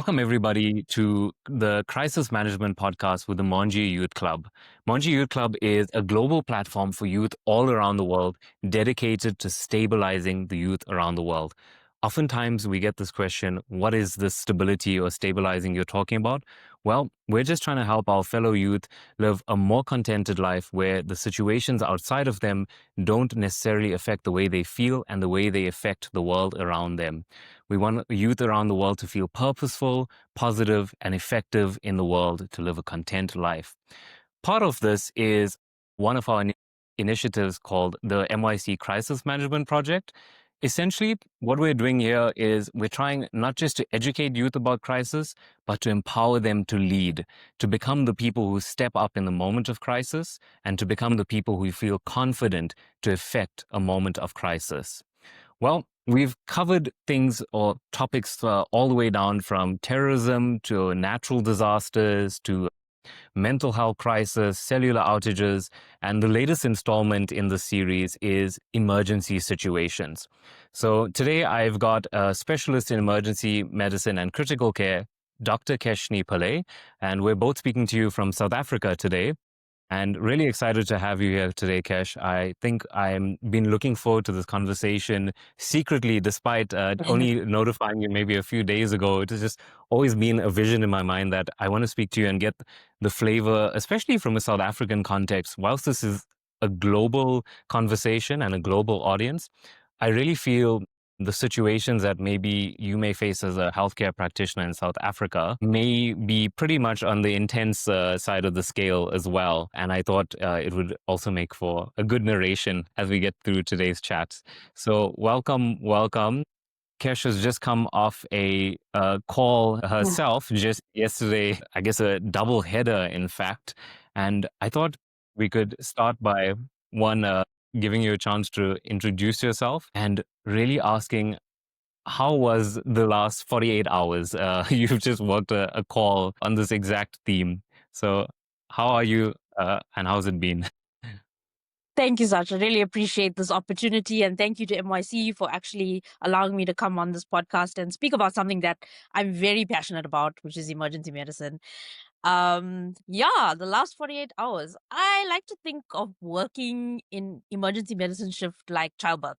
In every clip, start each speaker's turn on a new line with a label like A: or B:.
A: Welcome, everybody, to the Crisis Management Podcast with the Mohanji Youth Club. Mohanji Youth Club is a global platform for youth all around the world dedicated to stabilizing the youth around the world. Oftentimes, we get this question, what is this stability or stabilizing you're talking about? Well, we're just trying to help our fellow youth live a more contented life where the situations outside of them don't necessarily affect the way they feel and the way they affect the world around them. We want youth around the world to feel purposeful, positive, and effective in the world to live a content life. Part of this is one of our initiatives called the MYC Crisis Management Project. Essentially, what we're doing here is we're trying not just to educate youth about crisis, but to empower them to lead, to become the people who step up in the moment of crisis, and to become the people who feel confident to effect a moment of crisis. Well, we've covered things or topics all the way down from terrorism to natural disasters to mental health crisis, cellular outages, and the latest installment in the series is emergency situations. So today I've got a specialist in emergency medicine and critical care, Dr. Keshnie Pillay, and we're both speaking to you from South Africa today. And really excited to have you here today, Kesh. I think I've been looking forward to this conversation secretly, despite only notifying you maybe a few days ago. It has just always been a vision in my mind that I want to speak to you and get the flavor, especially from a South African context. Whilst this is a global conversation and a global audience, I really feel the situations that maybe you may face as a healthcare practitioner in South Africa may be pretty much on the intense side of the scale as well. And I thought it would also make for a good narration as we get through today's chats. So welcome. Kesh has just come off a call herself just yesterday, I guess a double header, in fact. And I thought we could start by one, giving you a chance to introduce yourself and really asking, how was the last 48 hours? You've just worked a call on this exact theme. So how are you and how's it been?
B: Thank you, Sach. I really appreciate this opportunity. And thank you to MYC for actually allowing me to come on this podcast and speak about something that I'm very passionate about, which is emergency medicine. The last 48 hours, I like to think of working in emergency medicine shift like childbirth.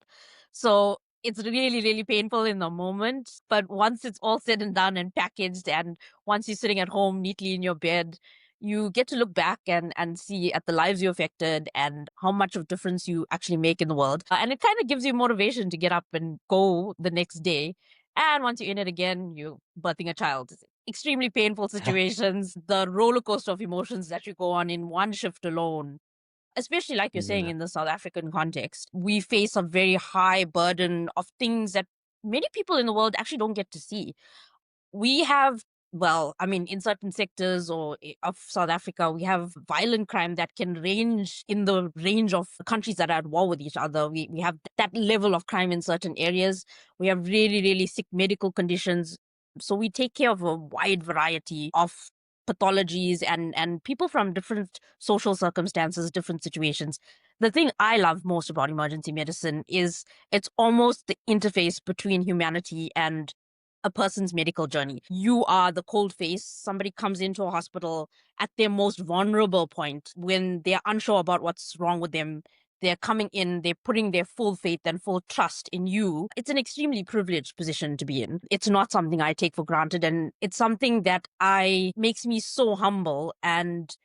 B: So it's really, really painful in the moment. But once it's all said and done and packaged, and once you're sitting at home neatly in your bed, you get to look back and see at the lives you affected and how much of difference you actually make in the world. And it kind of gives you motivation to get up and go the next day. And once you're in it again, you're birthing a child. Extremely painful situations, the roller coaster of emotions that you go on in one shift alone. Especially like you're saying
A: Yeah.
B: in the South African context, we face a very high burden of things that many people in the world actually don't get to see. We have, in certain sectors of South Africa, we have violent crime that can range in the range of countries that are at war with each other. We have that level of crime in certain areas. We have really, really sick medical conditions. So we take care of a wide variety of pathologies and people from different social circumstances, different situations. The thing I love most about emergency medicine is it's almost the interface between humanity and a person's medical journey. You are the cold face. Somebody comes into a hospital at their most vulnerable point when they're unsure about what's wrong with them. They're coming in, they're putting their full faith and full trust in you. It's an extremely privileged position to be in. It's not something I take for granted, and it's something that makes me so humble and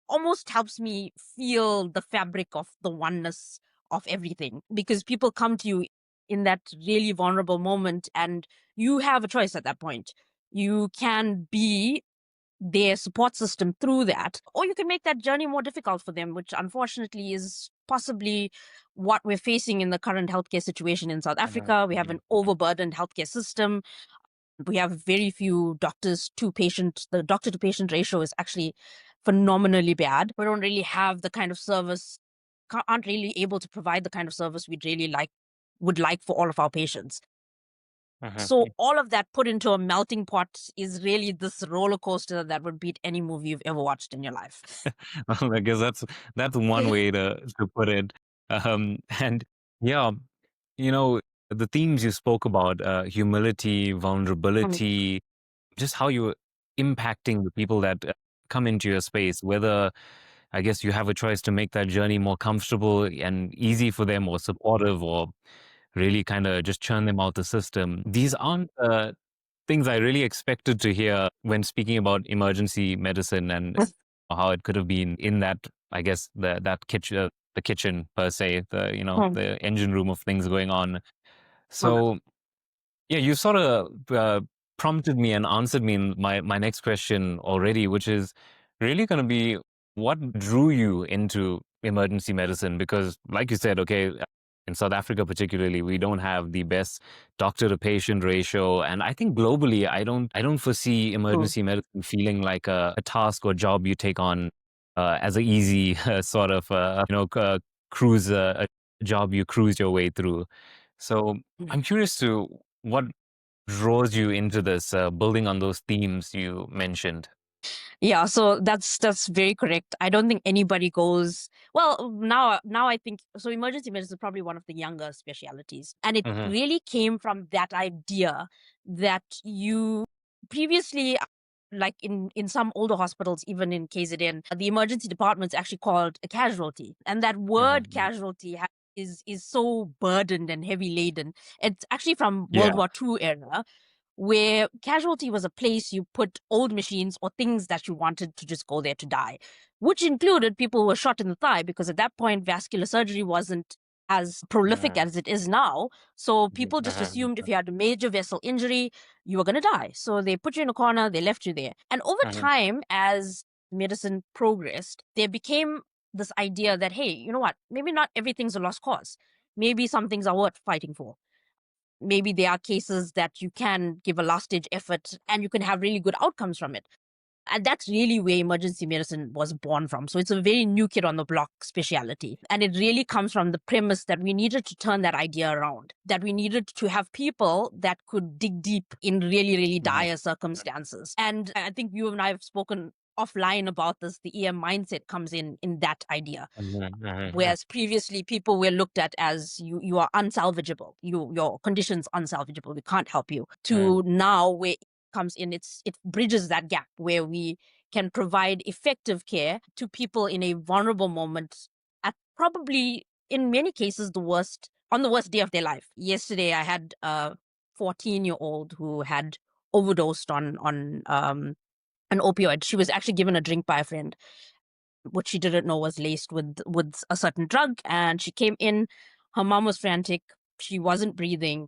B: almost helps me feel the fabric of the oneness of everything, because people come to you in that really vulnerable moment and you have a choice at that point. You can be their support system through that, or you can make that journey more difficult for them, which unfortunately is possibly what we're facing in the current healthcare situation in South Africa. We have an overburdened healthcare system. We have very few doctors to patient. The doctor to patient ratio is actually phenomenally bad. We don't really have the kind of service, aren't really able to provide the kind of service would like for all of our patients. So all of that put into a melting pot is really this roller coaster that would beat any movie you've ever watched in your life.
A: I guess that's one way to put it. And yeah, you know, the themes you spoke about, humility, vulnerability, just how you're impacting the people that come into your space, whether I guess you have a choice to make that journey more comfortable and easy for them or supportive or really kind of just churn them out the system. These aren't things I really expected to hear when speaking about emergency medicine and how it could have been in that, I guess, that kitchen, the kitchen per se,
B: Mm,
A: the engine room of things going on.
B: mm.
A: So yeah, you sort of prompted me and answered me in my next question already, which is really going to be what drew you into emergency medicine? Because, like you said, okay, in South Africa particularly, we don't have the best doctor to patient ratio, and I think globally, I don't foresee
B: Mm.
A: emergency medicine feeling like a task or job you take on as a easy sort of cruise a job you cruise your way through. So
B: Mm.
A: I'm curious to what draws you into this, building on those themes you mentioned?
B: Yeah, so that's very correct. I don't think anybody goes well now. I think so. Emergency medicine is probably one of the younger specialities, and it
A: Mhm,
B: really came from that idea that you previously, like in some older hospitals, even in KZN, the emergency department is actually called a casualty, and that word
A: mhm.
B: casualty is so burdened and heavy laden. It's actually from World
A: Yeah.
B: War II era, where casualty was a place you put old machines or things that you wanted to just go there to die, which included people who were shot in the thigh, because at that point, vascular surgery wasn't as prolific
A: Mhm,
B: as it is now. So
A: mhm,
B: people just
A: mhm,
B: assumed if you had a major vessel injury, you were going to die. So they put you in a corner, they left you there. And over
A: mhm,
B: time, as medicine progressed, there became this idea that, hey, you know what? Maybe not everything's a lost cause. Maybe some things are worth fighting for. Maybe there are cases that you can give a last stage effort and you can have really good outcomes from it. And that's really where emergency medicine was born from. So it's a very new kid on the block speciality. And it really comes from the premise that we needed to turn that idea around, that we needed to have people that could dig deep in really, really
A: mhm,
B: dire circumstances. And I think you and I have spoken offline about this. The EM mindset comes in that idea.
A: mhm, mhm,
B: Whereas previously people were looked at as you are unsalvageable, your condition's unsalvageable, we can't help you.
A: mhm,
B: To now where it comes in, it bridges that gap where we can provide effective care to people in a vulnerable moment at probably in many cases the worst day of their life. Yesterday I had a 14-year-old who had overdosed on an opioid. She was actually given a drink by a friend, what she didn't know was laced with a certain drug, and she came in. Her mom was frantic. She wasn't breathing,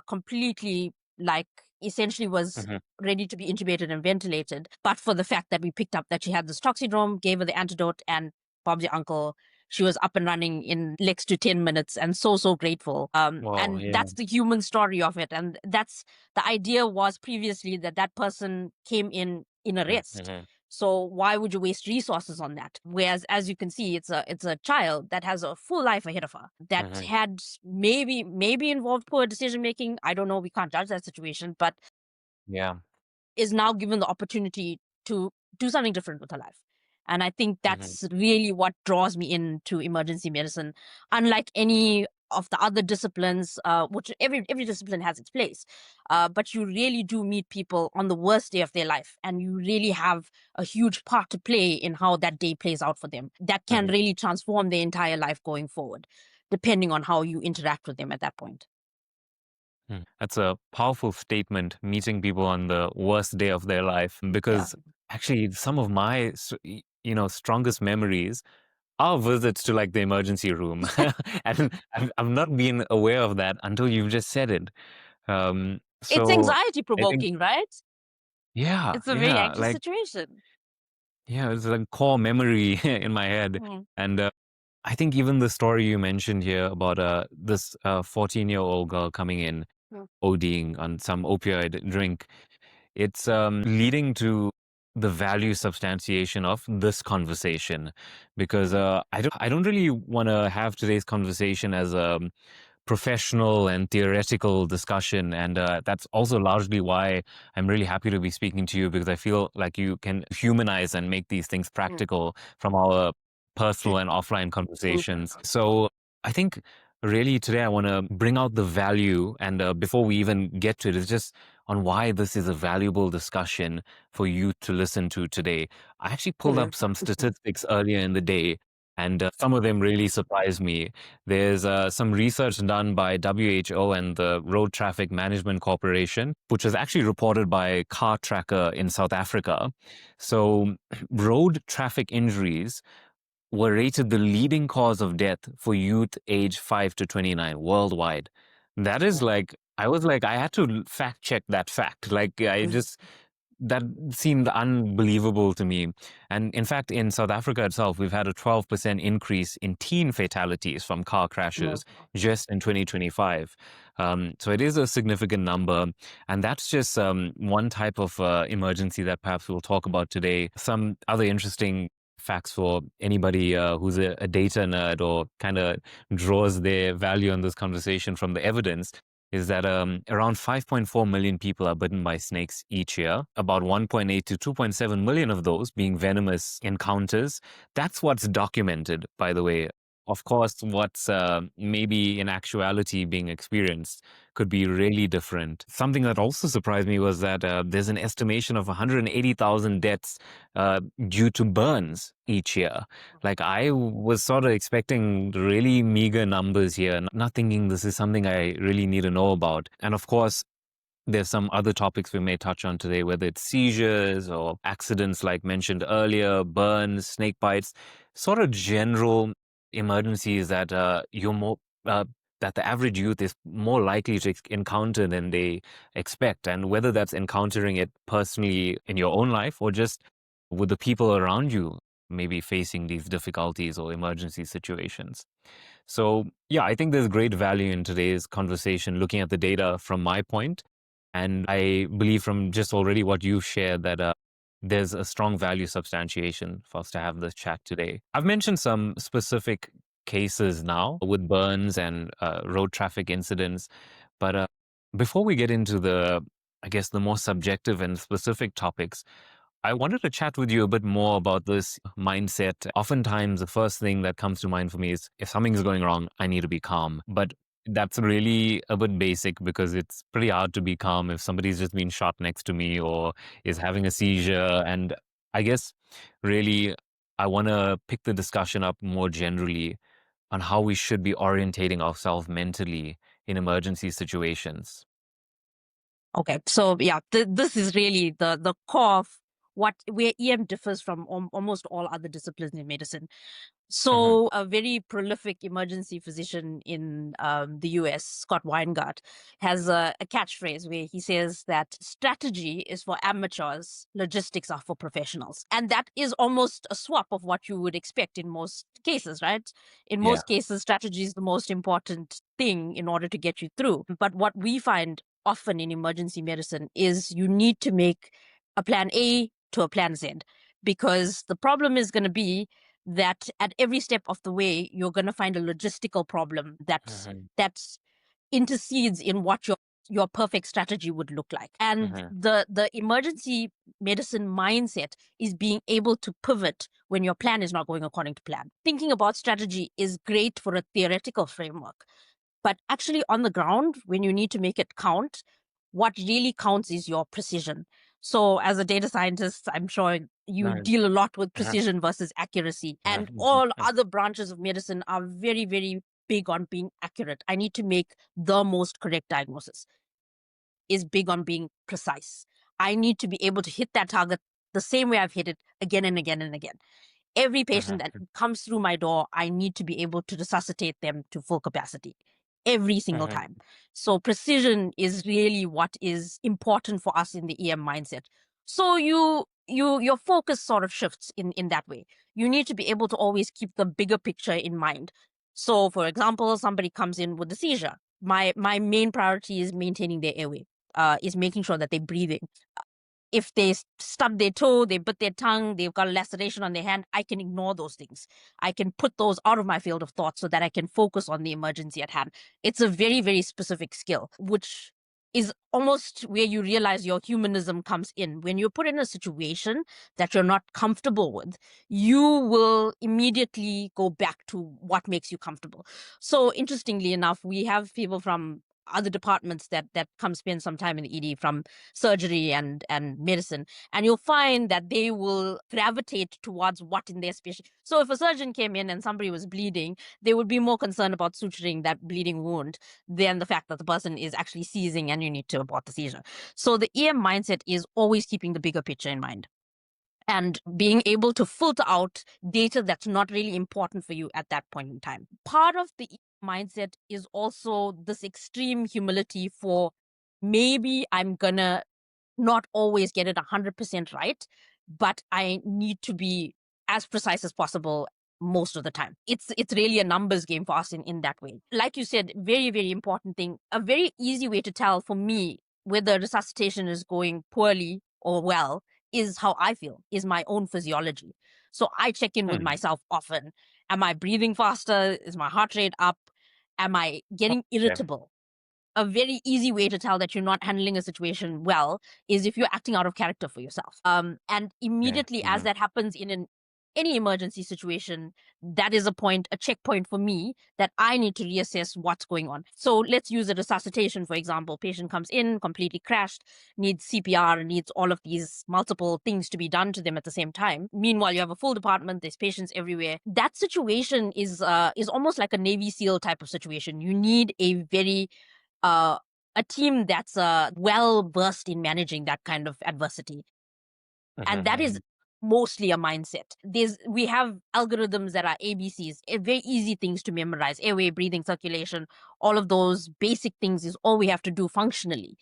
B: completely, like, essentially was
A: mhm.
B: ready to be intubated and ventilated, but for the fact that we picked up that she had this toxidrome, gave her the antidote, and Bob's your uncle, she was up and running in next to 10 minutes, and so grateful.
A: Wow,
B: And
A: yeah.
B: that's the human story of it. And that's the idea was previously that that person came in a
A: Mhm,
B: rest.
A: mhm,
B: So why would you waste resources on that? Whereas, as you can see, it's a child that has a full life ahead of her, that
A: mhm.
B: had maybe involved poor decision making. I don't know. We can't judge that situation, but
A: Yeah.
B: is now given the opportunity to do something different with her life. And I think
A: Mhm,
B: that's really what draws me into emergency medicine. Unlike any of the other disciplines, which every discipline has its place, but you really do meet people on the worst day of their life, and you really have a huge part to play in how that day plays out for them. That can
A: mhm.
B: really transform their entire life going forward, depending on how you interact with them at that point.
A: That's a powerful statement, meeting people on the worst day of their life,
B: Yeah.
A: because actually some of my, strongest memories are visits to like the emergency room. And I've not been aware of that until you've just said it.
B: It's
A: So
B: anxiety
A: I think,
B: provoking, right?
A: yeah,
B: It's a very
A: yeah,
B: anxious
A: like,
B: situation.
A: yeah, it's a core memory in my head.
B: Mm,
A: And I think even the story you mentioned here about this 14-year-old girl coming in,
B: mm,
A: ODing on some opioid drink, it's leading to the value substantiation of this conversation, because
B: mm,
A: I don't really want to have today's conversation as a professional and theoretical discussion. And that's also largely why I'm really happy to be speaking to you, because I feel like you can humanize and make these things
B: mm,
A: practical from our personal and offline
B: mm,
A: conversations. So I think really today I want to bring out the value. And before we even get to it, it's just on why this is a valuable discussion for youth to listen to today. I actually pulled
B: Mhm.
A: up some statistics earlier in the day, and some of them really surprised me. There's some research done by WHO and the Road Traffic Management Corporation, which was actually reported by Car Tracker in South Africa. So, road traffic injuries were rated the leading cause of death for youth age 5 to 29 worldwide. That is like, I was like, I had to fact check that fact. Like, I just, that seemed unbelievable to me. And in fact, in South Africa itself, we've had a 12% increase in teen fatalities from car crashes
B: Wow.
A: just in 2025. So it is a significant number. And that's just one type of emergency that perhaps we'll talk about today. Some other interesting facts for anybody who's a data nerd or kind of draws their value on this conversation from the evidence is that around 5.4 million people are bitten by snakes each year, about 1.8 to 2.7 million of those being venomous encounters. That's what's documented, by the way. Of course, what's maybe in actuality being experienced could be really different. Something that also surprised me was that there's an estimation of 180,000 deaths due to burns each year. Like I was sort of expecting really meager numbers here, not thinking this is something I really need to know about. And of course, there's some other topics we may touch on today, whether it's seizures or accidents like mentioned earlier, burns, snake bites, sort of general emergencies that you're more that the average youth is more likely to encounter than they expect, and whether that's encountering it personally in your own life or just with the people around you, maybe facing these difficulties or emergency situations. So, yeah, I think there's great value in today's conversation looking at the data from my point. And I believe from just already what you've shared that there's a strong value substantiation for us to have this chat today. I've mentioned some specific cases now with burns and road traffic incidents. But before we get into I guess, the more subjective and specific topics, I wanted to chat with you a bit more about this mindset. Oftentimes, the first thing that comes to mind for me is if something's going wrong, I need to be calm. But that's really a bit basic because it's pretty hard to be calm if somebody's just been shot next to me or is having a seizure. And I guess really, I want to pick the discussion up more generally on how we should be orientating ourselves mentally in emergency situations.
B: Okay, so yeah, this is really the core of what where EM differs from almost all other disciplines in medicine.
A: Hmm.
B: So, a very prolific emergency physician in the US, Scott Weingart, has a catchphrase where he says that strategy is for amateurs, logistics are for professionals. And that is almost a swap of what you would expect in most cases, right? In
A: Yeah.
B: most cases, strategy is the most important thing in order to get you through. But what we find often in emergency medicine is you need to make a plan A to a plan Z, because the problem is going to be that at every step of the way you're going to find a logistical problem
A: Hmm.
B: that intercedes in what your perfect strategy would look like. And
A: Hmm.
B: the emergency medicine mindset is being able to pivot when your plan is not going according to plan. Thinking about strategy is great for a theoretical framework, but actually, on the ground, when you need to make it count, what really counts is your precision. So, as a data scientist, I'm sure you
A: Right.
B: deal a lot with
A: Uh-huh.
B: precision versus accuracy. And
A: Uh-huh.
B: all other branches of medicine are very, very big on being accurate. I need to make the most correct diagnosis, is big on being precise. I need to be able to hit that target the same way I've hit it again and again and again. Every patient
A: Uh-huh.
B: that comes through my door, I need to be able to resuscitate them to full capacity every single
A: Uh-huh.
B: time. So precision is really what is important for us in the EM mindset. So your focus sort of shifts in that way. You need to be able to always keep the bigger picture in mind. So for example, somebody comes in with a seizure. My main priority is maintaining their airway, is making sure that they're breathing. If they stub their toe, they bit their tongue, they've got a laceration on their hand, I can ignore those things. I can put those out of my field of thought so that I can focus on the emergency at hand. It's a very, very specific skill, which is almost where you realize your humanism comes in. When you're put in a situation that you're not comfortable with, you will immediately go back to what makes you comfortable. So, interestingly enough, we have people from other departments that come spend some time in the ED, from surgery and medicine, and you'll find that they will gravitate towards what in their special. So if a surgeon came in and somebody was bleeding, they would be more concerned about suturing that bleeding wound than the fact that the person is actually seizing and you need to abort the seizure. So the EM mindset is always keeping the bigger picture in mind and being able to filter out data that's not really important for you at that point in time. Part of the mindset is also this extreme humility for, maybe I'm gonna not always get it 100% right, but I need to be as precise as possible most of the time. It's really a numbers game for us in that way. Like you said, very, very important thing. A very easy way to tell for me whether resuscitation is going poorly or well is how I feel, is my own physiology. So I check in with
A: Hmm.
B: myself often. Am I breathing faster? Is my heart rate up? Am I getting
A: Okay.
B: irritable? A very easy way to tell that you're not handling a situation well is if you're acting out of character for yourself. And
A: Yeah.
B: immediately as
A: Mhm.
B: that happens in any emergency situation, that is a checkpoint for me that I need to reassess what's going on. So let's use a resuscitation, for example. Patient comes in, completely crashed, needs CPR, needs all of these multiple things to be done to them at the same time. Meanwhile, you have a full department, there's patients everywhere. That situation is almost like a Navy SEAL type of situation. You need uh, a team that's well versed in managing that kind of adversity, and that is
A: Mhm.
B: mostly a mindset. We have algorithms that are ABCs, very easy things to memorize: airway, breathing, circulation. All of those basic things is all we have to do functionally.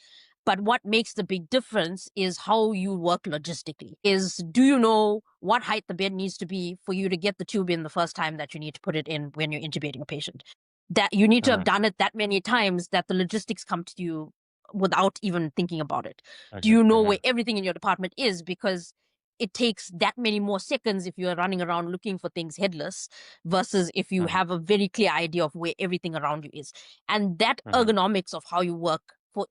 B: But what makes the big difference is how you work logistically. Is, do you know what height the bed needs to be for you to get the tube in the first time that you need to put it in when you're intubating a patient? That you need to have
A: Mhm.
B: done it that many times that the logistics come to you without even thinking about it. Do
A: Okay.
B: you know where
A: Mhm.
B: everything in your department is? Because it takes that many more seconds if you're running around looking for things headless versus if you
A: Mhm.
B: have a very clear idea of where everything around you is. And that
A: Mhm.
B: ergonomics of how you work for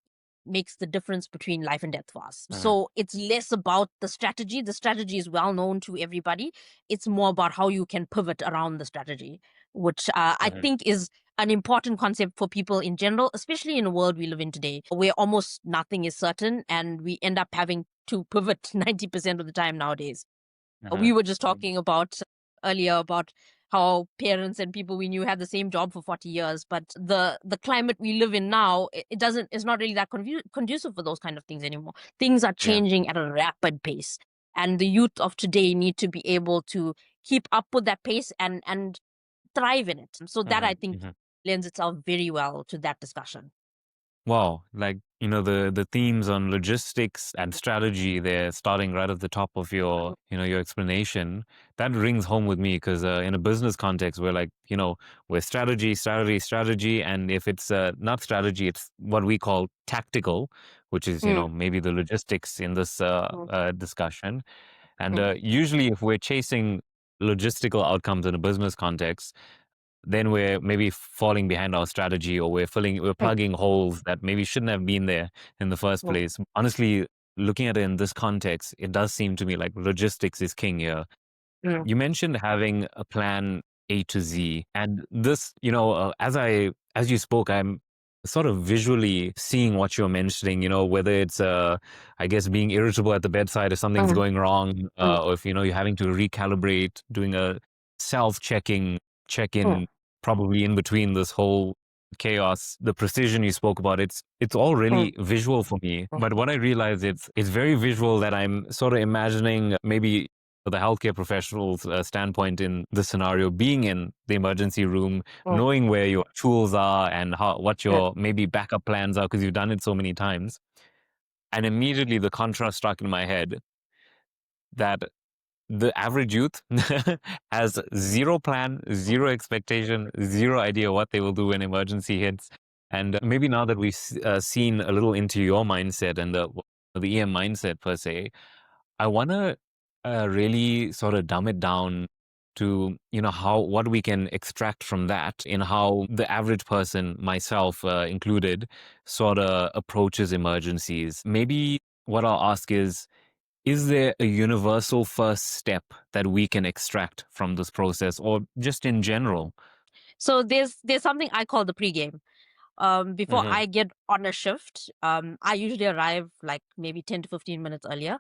B: makes the difference between life and death for us.
A: Mhm.
B: So it's less about the strategy. The strategy is well known to everybody. It's more about how you can pivot around the strategy, which I
A: Mhm.
B: think is an important concept for people in general, especially in the world we live in today, where almost nothing is certain and we end up having to pivot 90% of the time nowadays. We
A: Mhm.
B: were just talking about earlier about how parents and people we knew had the same job for 40 years, but the climate we live in now, it doesn't, it's not really that conducive for those kind of things anymore. Things are
A: Yeah.
B: changing at a rapid pace, and the youth of today need to be able to keep up with that pace and thrive in it. So that, I
A: Mhm.
B: think,
A: Mhm.
B: lends itself very well to that discussion.
A: Wow, like the themes on logistics and strategy there, starting right at the top of your your explanation, that rings home with me because in a business context, we're like we're strategy, strategy, strategy, and if it's not strategy, it's what we call tactical, which is
B: Mm,
A: maybe the logistics in this
B: mm,
A: discussion. And
B: mm,
A: usually, if we're chasing logistical outcomes in a business context, then we're maybe falling behind our strategy, or we're
B: mm,
A: plugging holes that maybe shouldn't have been there in the first
B: mm,
A: place. Honestly, looking at it in this context, it does seem to me like logistics is king here.
B: mm,
A: You mentioned having a plan A to Z, and this, as you spoke, I'm sort of visually seeing what you're mentioning. Whether it's I guess being irritable at the bedside if something's
B: mm,
A: going wrong,
B: mm,
A: or if you're having to recalibrate, doing a self-checking
B: mm,
A: check-in, probably in between this whole chaos. The precision you spoke about, it's all
B: mm,
A: really visual for me.
B: mm,
A: But what I realize, it's very visual, that I'm sort of imagining maybe the healthcare professional's standpoint in this scenario, being in the emergency room,
B: mm,
A: knowing where your tools are and what
B: mm.
A: your maybe backup plans are because you've done it so many times. And immediately the contrast struck in my head that the average youth has zero plan, zero expectation, zero idea what they will do when emergency hits. And maybe now that we've seen a little into your mindset and the EM mindset per se, I want to really sort of dumb it down to how what we can extract from that in how the average person, myself included, sort of approaches emergencies. Maybe what I'll ask is there a universal first step that we can extract from this process, or just in general?
B: So there's something I call the pregame. before
A: Hmm.
B: I get on a shift, I usually arrive like maybe 10 to 15 minutes earlier.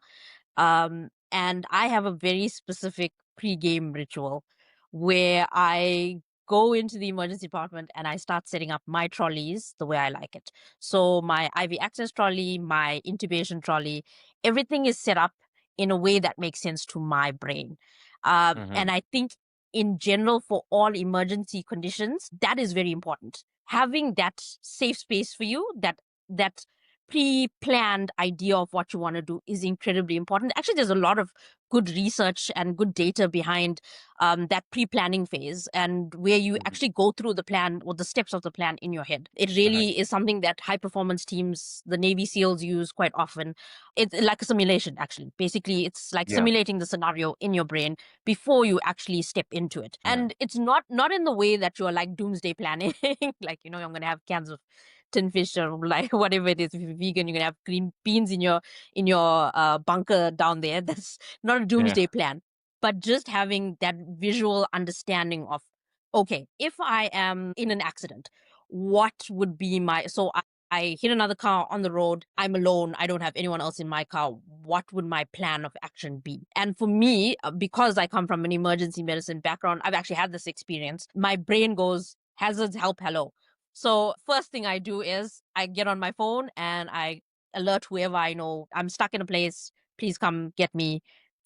B: And I have a very specific pre-game ritual where I go into the emergency department and I start setting up my trolleys the way I like it. So my IV access trolley, my intubation trolley, everything is set up in a way that makes sense to my brain. And
A: Hmm.
B: I think in general for all emergency conditions, that is very important. Having that safe space for you, that pre-planned idea of what you want to do is incredibly important. Actually, there's a lot of good research and good data behind that pre-planning phase, and where you
A: Hmm.
B: actually go through the plan or the steps of the plan in your head. It
A: Right.
B: really is something that high performance teams, the Navy SEALs, use quite often. It's like a simulation, actually. Basically, it's like
A: Yeah.
B: simulating the scenario in your brain before you actually step into it.
A: Hmm.
B: And it's not in the way that you're like doomsday planning, like, I'm gonna have cans of tin fish or like whatever it is. If you're vegan, you're gonna have green beans in your bunker down there. That's not a
A: Yeah.
B: doomsday plan, but just having that visual understanding of, okay, if I am in an accident, what would be my I hit another car on the road. I'm alone. I don't have anyone else in my car. What would my plan of action be? And for me, because I come from an emergency medicine background, I've actually had this experience. My brain goes, hazards, help, hello. So first thing I do is I get on my phone and I alert whoever I know. I'm stuck in a place. Please come get me.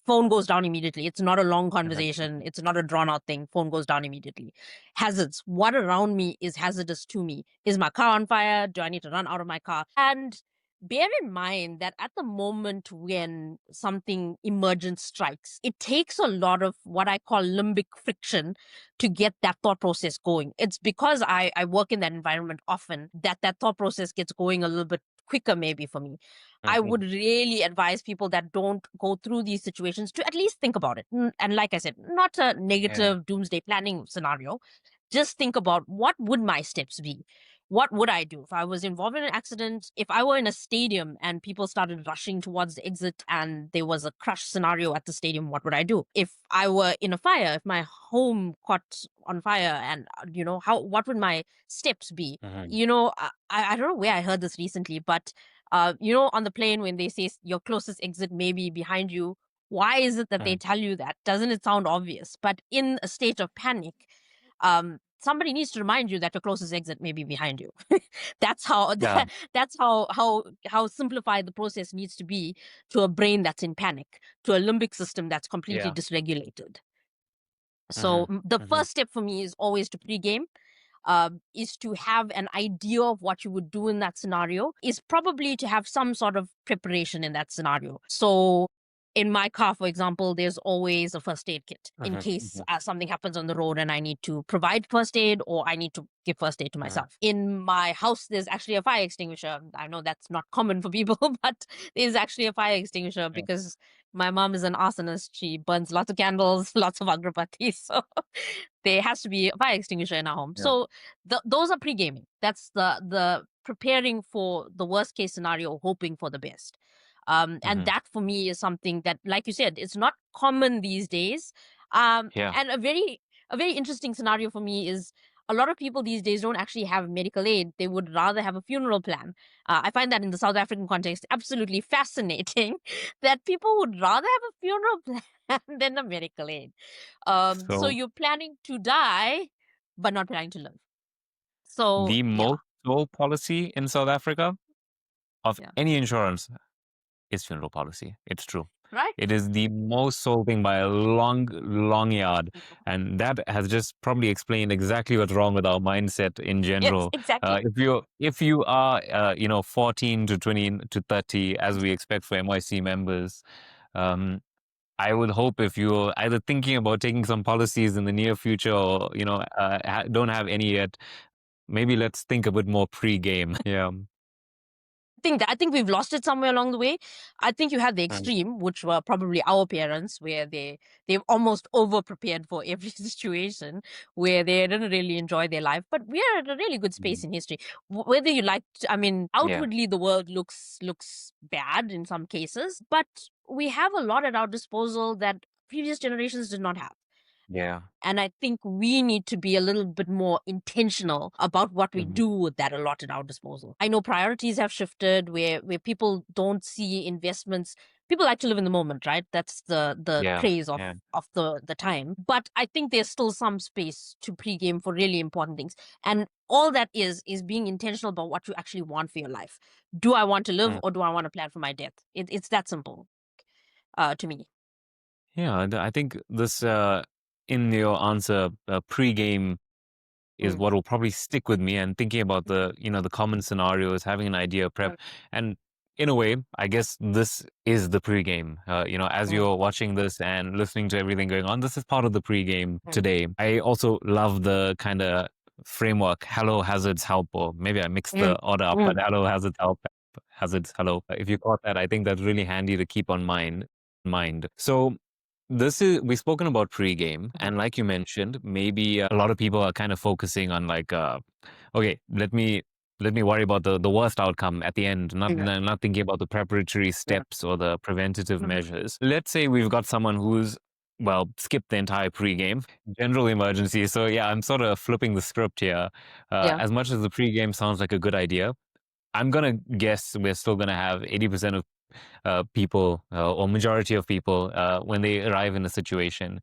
B: Phone goes down immediately. It's not a long
A: Hmm.
B: conversation. It's not a drawn out thing. Phone goes down immediately. Hazards. What around me is hazardous to me? Is my car on fire? Do I need to run out of my car? And bear in mind that at the moment when something emergent strikes, it takes a lot of what I call limbic friction to get that thought process going. It's because I work in that environment often that thought process gets going a little bit quicker, maybe for me. I
A: Hmm.
B: would really advise people that don't go through these situations to at least think about it. And like I said, not a
A: Yeah.
B: negative doomsday planning scenario. Just think about, what would my steps be? What would I do if I was involved in an accident? If I were in a stadium and people started rushing towards the exit and there was a crush scenario at the stadium, what would I do? If I were in a fire, if my home caught on fire, and what would my steps be?
A: Hmm.
B: I don't know where I heard this recently, but on the plane when they say your closest exit may be behind you, why is it that they
A: Hmm.
B: tell you that? Doesn't it sound obvious? But in a state of panic, somebody needs to remind you that your closest exit may be behind you. That's how
A: Yeah.
B: that's how simplified the process needs to be to a brain that's in panic, to a limbic system that's completely
A: Yeah.
B: dysregulated.
A: Hmm.
B: So the
A: Hmm.
B: first step for me is always to pregame, is to have an idea of what you would do in that scenario, is probably to have some sort of preparation in that scenario. So in my car, for example, there's always a first aid kit in case
A: Hmm.
B: something happens on the road and I need to provide first aid or I need to give first aid to
A: Hmm.
B: myself. In my house, there's actually a fire extinguisher. I know that's not common for people, but there's actually a fire extinguisher
A: Yeah.
B: because my mom is an arsonist. She burns lots of candles, lots of agrabati. So there has to be a fire extinguisher in our home.
A: Yeah.
B: So those are pre-gaming. That's the preparing for the worst case scenario, hoping for the best. And
A: Hmm.
B: that for me is something that, like you said, it's not common these days.
A: Yeah.
B: And a very interesting scenario for me is a lot of people these days don't actually have medical aid. They would rather have a funeral plan. I find that in the South African context absolutely fascinating that people would rather have a funeral plan than a medical aid. So
A: So
B: you're planning to die, but not planning to live. So
A: the
B: yeah,
A: most sold policy in South Africa of
B: yeah,
A: any insurance is funeral policy. It's true.
B: right.
A: It is the most sold thing by a long, long yard. And that has just probably explained exactly what's wrong with our mindset in
B: Yes,
A: general.
B: exactly.
A: If you are 14 to 20 to 30, as we expect for MYC members, um, I would hope if you're either thinking about taking some policies in the near future or don't have any yet, maybe let's think a bit more pre-game. Yeah.
B: I think we've lost it somewhere along the way. I think you had the
A: Mm.
B: extreme, which were probably our parents, where they've almost over prepared for every situation, where they didn't really enjoy their life. But we are at a really good space
A: Mhm.
B: in history. Whether you like, I mean,
A: Yeah.
B: outwardly the world looks bad in some cases, but we have a lot at our disposal that previous generations did not have.
A: Yeah.
B: And I think we need to be a little bit more intentional about what we
A: Mhm.
B: do with that allot at our disposal. I know priorities have shifted where people don't see investments. People like to live in the moment, right? That's the
A: Yeah.
B: craze of
A: Yeah.
B: the time. But I think there's still some space to pregame for really important things. And all that is being intentional about what you actually want for your life. Do I want to live
A: Mm.
B: or do I want to plan for my death? It's that simple to me.
A: Yeah. And I think this, in your answer, pre-game is
B: Mm,
A: what will probably stick with me, and thinking about
B: mm,
A: the common scenarios, having an idea
B: mm,
A: prep. And in a way, I guess this is the pregame. As
B: mm,
A: you're watching this and listening to everything going on, this is part of the pregame
B: mm,
A: today. I also love the kind of framework, hello hazards help, or maybe I mixed
B: mm,
A: the order up, but
B: mm,
A: hello hazards help, hazards hello. If you caught that, I think that's really handy to keep on mind. So this is we've spoken about pre-game,
B: mm,
A: and like you mentioned, maybe a lot of people are kind of focusing on like, okay, let me worry about the worst outcome at the end,
B: mm,
A: not thinking about the preparatory
B: mm,
A: steps or the preventative
B: mm,
A: measures. Let's say we've got someone who's, well, skipped the entire pre-game, general emergency. So yeah, I'm sort of flipping the script here.
B: yeah.
A: As much as the pre-game sounds like a good idea, I'm gonna guess we're still gonna have 80% of people, or majority of people, when they arrive in a situation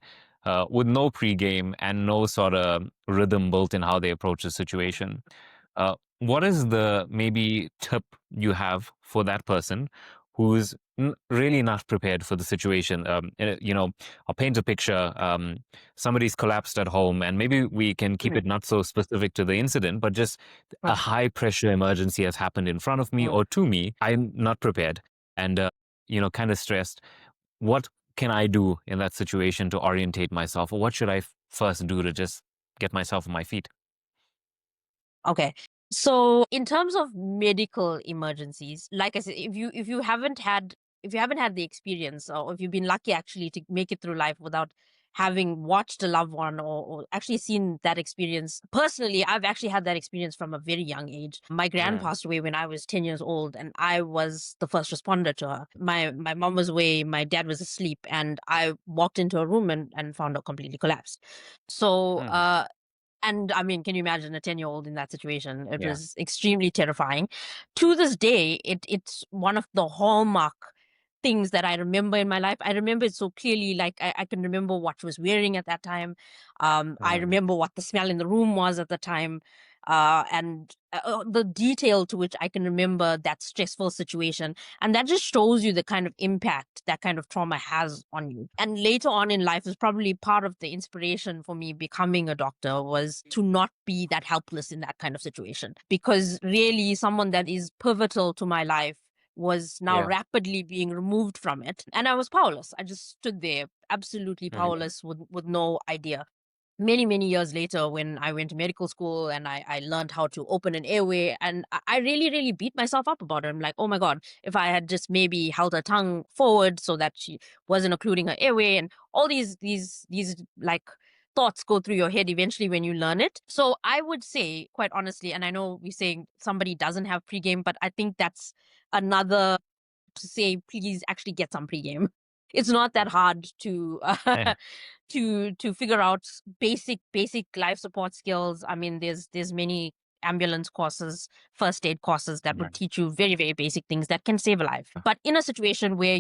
A: with no pregame and no sort of rhythm built in how they approach the situation. What is the maybe tip you have for that person who's really not prepared for the situation? I'll paint a picture. Somebody's collapsed at home, and maybe we can keep
B: Mm,
A: it not so specific to the incident, but just a
B: mm,
A: high pressure emergency has happened in front of me
B: mm.
A: or to me. I'm not prepared, and kind of stressed. What can I do in that situation to orientate myself, or what should I first do to just get myself on my feet?
B: Okay. So in terms of medical emergencies, like I said, if you haven't had the experience, or if you've been lucky actually to make it through life without having watched a loved one, or actually seen that experience personally, I've actually had that experience from a very young age. My grand
A: Mm,
B: passed away when I was 10 years old, and I was the first responder to her. My mom was away, my dad was asleep, and I walked into a room and found her completely collapsed. So
A: mm,
B: and I mean, can you imagine a 10-year-old in that situation? It
A: yeah.
B: was extremely terrifying. To this day, it's one of the hallmark things that I remember in my life. I remember it so clearly, like I can remember what she was wearing at that time. I
A: Mm,
B: remember what the smell in the room was at the time. And the detail to which I can remember that stressful situation. And that just shows you the kind of impact that kind of trauma has on you. And later on in life is probably part of the inspiration for me becoming a doctor, was to not be that helpless in that kind of situation. Because really someone that is pivotal to my life was now
A: yeah.
B: rapidly being removed from it. And I was powerless. I just stood there absolutely
A: Mhm,
B: powerless with no idea. Many years later, when I went to medical school and I learned how to open an airway, and I really beat myself up about it. I'm like, oh my god, if I had just maybe held her tongue forward so that she wasn't occluding her airway, and all these like thoughts go through your head eventually when you learn it. So I would say, quite honestly, and I know we're saying somebody doesn't have pregame, but I think that's another to say, please actually get some pregame. It's not that hard to
A: yeah.
B: to figure out basic life support skills. I mean, there's many ambulance courses, first aid courses that would
A: Mhm,
B: teach you very basic things that can save a life. But in a situation where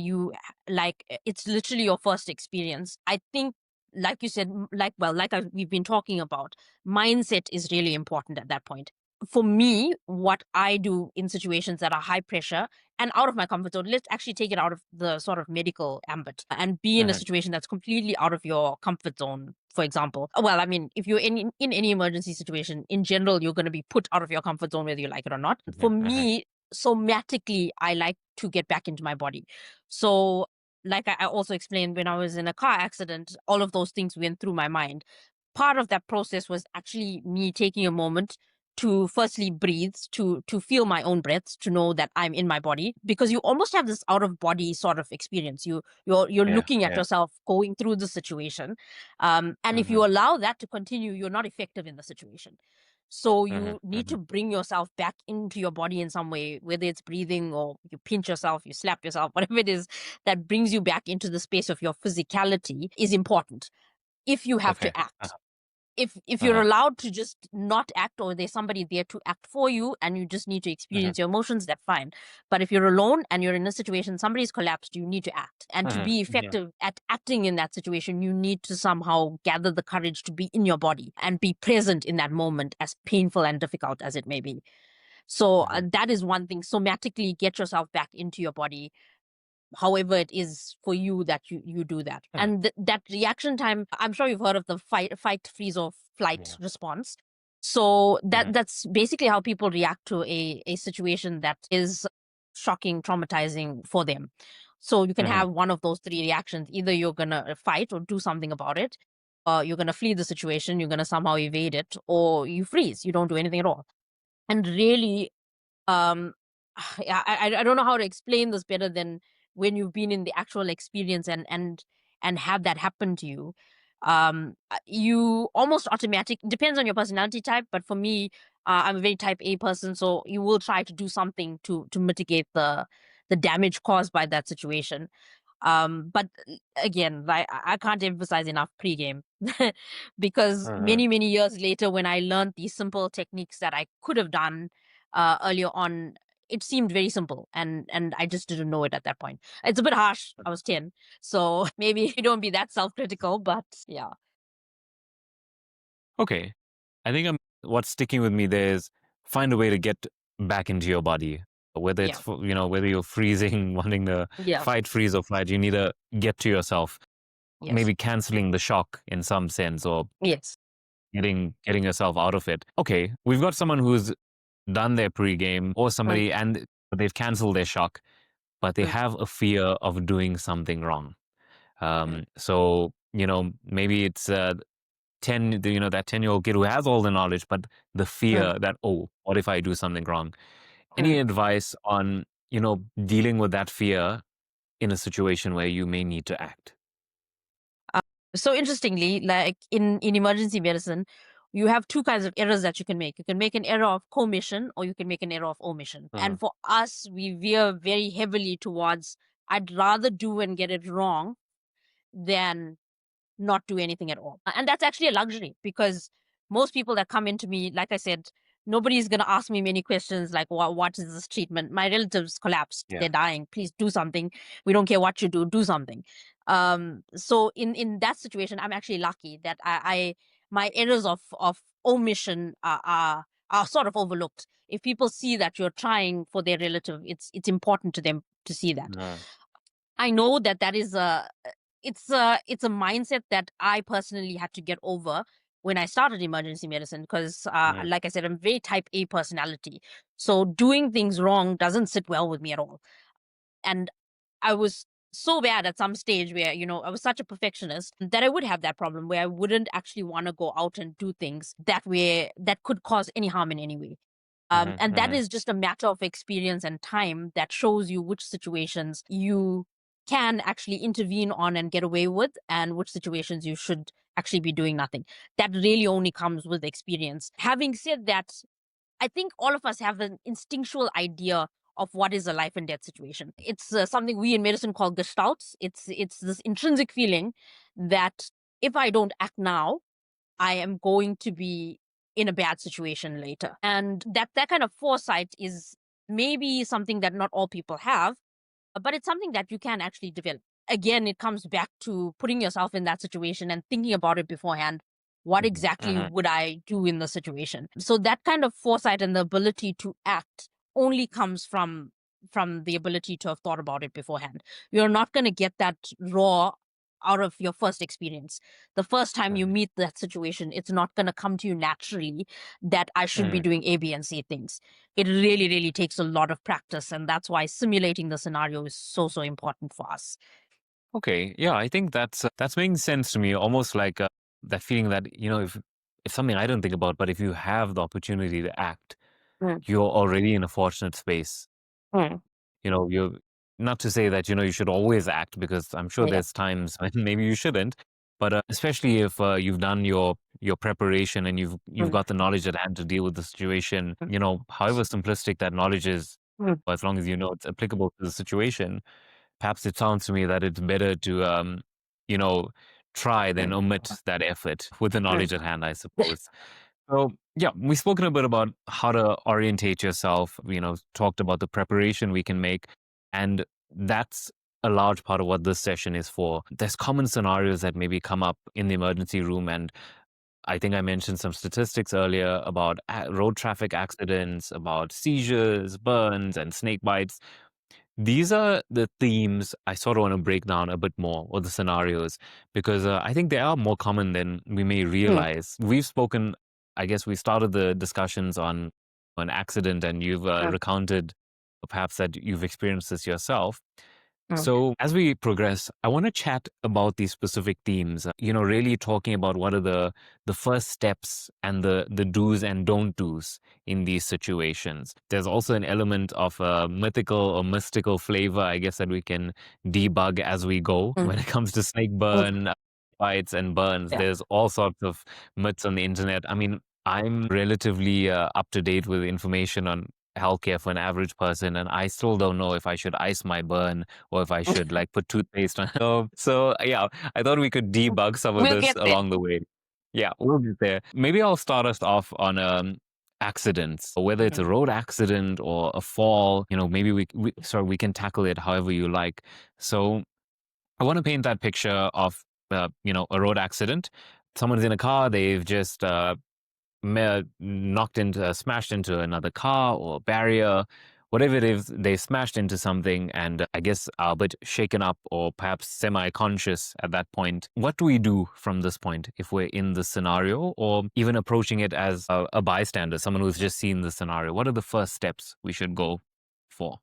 B: it's literally your first experience, I think, like you said, we've been talking about, mindset is really important at that point. For me, what I do in situations that are high pressure and out of my comfort zone, let's actually take it out of the sort of medical ambit and be in a
A: mhm,
B: situation that's completely out of your comfort zone. For example, well, I mean, if you're in any emergency situation, in general, you're going to be put out of your comfort zone, whether you like it or not. For
A: mhm, mhm,
B: me, somatically, I like to get back into my body. So, like I also explained, when I was in a car accident, all of those things went through my mind. Part of that process was actually me taking a moment to firstly breathe, to feel my own breaths, to know that I'm in my body, because you almost have this out of body sort of experience. You're
A: yeah,
B: looking at
A: yeah.
B: yourself going through the situation, and if
A: Mhm,
B: you allow that to continue, you're not effective in the situation. So
A: mhm,
B: you need to
A: mhm,
B: bring yourself back into your body in some way, whether it's breathing or you pinch yourself, you slap yourself, whatever it is that brings you back into the space of your physicality is important. if you have
A: Okay.
B: to act. If you're
A: Uh-huh.
B: allowed to just not act, or there's somebody there to act for you and you just need to
A: Mhm.
B: experience your emotions, that's fine. But if you're alone and you're in a situation, somebody's collapsed, you need to act. And to
A: Mhm.
B: be
A: Mhm.
B: effective at acting in that situation, you need to somehow gather the courage to be in your body and be present in that moment, as painful and difficult as it may be. So
A: Mhm.
B: that is one thing. Somatically get yourself back into your body, however it is for you that you do that.
A: Mhm.
B: And that reaction time, I'm sure you've heard of the fight, freeze, or flight
A: Yeah.
B: response. So
A: Mhm.
B: that's basically how people react to a situation that is shocking, traumatizing for them. So you can
A: Mhm.
B: have one of those three reactions: either you're gonna fight or do something about it, you're gonna flee the situation, you're gonna somehow evade it, or you freeze, you don't do anything at all. And really, um yeah, I don't know how to explain this better than when you've been in the actual experience and have that happen to you. You almost automatic, depends on your personality type, but for me, I'm a very type A person, so you will try to do something to mitigate the damage caused by that situation. But again, like, I can't emphasize enough pregame, because
A: Mhm.
B: many years later, when I learned these simple techniques that I could have done earlier on, it seemed very simple, and I just didn't know it at that point. It's a bit harsh. I was 10, so maybe you don't be that self-critical, but yeah,
A: Okay. I think what's sticking with me there is find a way to get back into your body. Whether it's
B: yeah,
A: for, whether you're freezing, wanting to
B: yeah,
A: fight, freeze, or flight, you need to get to yourself.
B: yes,
A: Maybe canceling the shock in some sense, or
B: yes,
A: getting yourself out of it. Okay, we've got someone who's done their pregame, or
B: mm,
A: somebody, and they've canceled their shock, but they
B: mm,
A: have a fear of doing something wrong.
B: mm,
A: So maybe it's 10, that 10-year-old kid who has all the knowledge, but the
B: mm,
A: fear that, oh, what if I do something wrong? Any
B: mm.
A: advice on dealing with that fear in a situation where you may need to act?
B: So interestingly, like in emergency medicine, you have two kinds of errors that you can make. You can make an error of commission, or you can make an error of omission. And
A: Mhm.
B: for us, we veer very heavily towards, I'd rather do and get it wrong than not do anything at all. And that's actually a luxury, because most people that come into me, like I said, nobody's going to ask me many questions like, what is this treatment? My relatives collapsed.
A: Yeah.
B: They're dying. Please do something. We don't care what you do. Do something. So in that situation, I'm actually lucky that my errors of omission are sort of overlooked. If people see that you're trying for their relative, it's important to them to see that.
A: Mhm.
B: I know that that is it's a mindset that I personally had to get over when I started emergency medicine, because
A: Mhm.
B: like I said, I'm very type A personality. So doing things wrong doesn't sit well with me at all. And I was so bad at some stage where, I was such a perfectionist that I would have that problem where I wouldn't actually want to go out and do things that could cause any harm in any way.
A: Mhm.
B: And that
A: Mhm.
B: is just a matter of experience and time that shows you which situations you can actually intervene on and get away with, and which situations you should actually be doing nothing. That really only comes with experience. Having said that, I think all of us have an instinctual idea of what is a life and death situation. It's something we in medicine call gestalts. It's this intrinsic feeling that if I don't act now, I am going to be in a bad situation later. And that kind of foresight is maybe something that not all people have, but it's something that you can actually develop. Again, it comes back to putting yourself in that situation and thinking about it beforehand. What
A: Mhm.
B: exactly
A: Mhm.
B: would I do in the situation? So that kind of foresight and the ability to act only comes from the ability to have thought about it beforehand. You're not going to get that raw out of your first experience. The first time you
A: Mhm.
B: meet that situation, it's not going to come to you naturally that I should be
A: Mhm.
B: doing A, B, and C things. It really, really takes a lot of practice, and that's why simulating the scenario is so important for us.
A: Okay, yeah, I think that's making sense to me. Almost like that feeling that if something I don't think about, but if you have the opportunity to act,
B: Mm,
A: you're already in a fortunate space.
B: mm,
A: You're not to say that you should always act, because I'm sure
B: yeah,
A: there's times when maybe you shouldn't. But especially if you've done your preparation and you've
B: mm,
A: got the knowledge at hand to deal with the situation,
B: mm,
A: however simplistic that knowledge is,
B: mm,
A: as long as you know it's applicable to the situation, perhaps it sounds to me that it's better to you know try then omit that effort with the
B: Mm.
A: knowledge at hand, I suppose. So, yeah, we've spoken a bit about how to orientate yourself, talked about the preparation we can make. And that's a large part of what this session is for. There's common scenarios that maybe come up in the emergency room. And I think I mentioned some statistics earlier about road traffic accidents, about seizures, burns, and snake bites. These are the themes I sort of want to break down a bit more, or the scenarios, because I think they are more common than we may
B: Mm.
A: realize. We've spoken, I guess we started the discussions on an accident, and you've
B: Mm.
A: recounted perhaps that you've experienced this yourself.
B: Mm.
A: So, as we progress, I want to chat about these specific themes. Really talking about what are the first steps and the do's and don't do's in these situations. There's also an element of a mythical or mystical flavor, I guess, that we can debug as we go
B: Mm.
A: when it comes to snake
B: Mm.
A: burn, bites, and burns.
B: Yeah.
A: There's all sorts of myths on the internet. I mean, I'm relatively up to date with information on healthcare for an average person, and I still don't know if I should ice my burn or if I should like put toothpaste on. So yeah, I thought we could debug some of
B: We'll
A: this
B: get there.
A: along the way. Yeah, we'll get there. Maybe I'll start us off on accidents, whether it's
B: Mhm.
A: a road accident or a fall. Maybe we can tackle it however you like. So I want to paint that picture of a road accident. Someone's in a car. They've just smashed into another car or barrier, whatever it is, they smashed into something and I guess are a bit shaken up or perhaps semi-conscious at that point. What do we do from this point if we're in the scenario or even approaching it as a bystander, someone who's just seen the scenario? What are the first steps we should go for?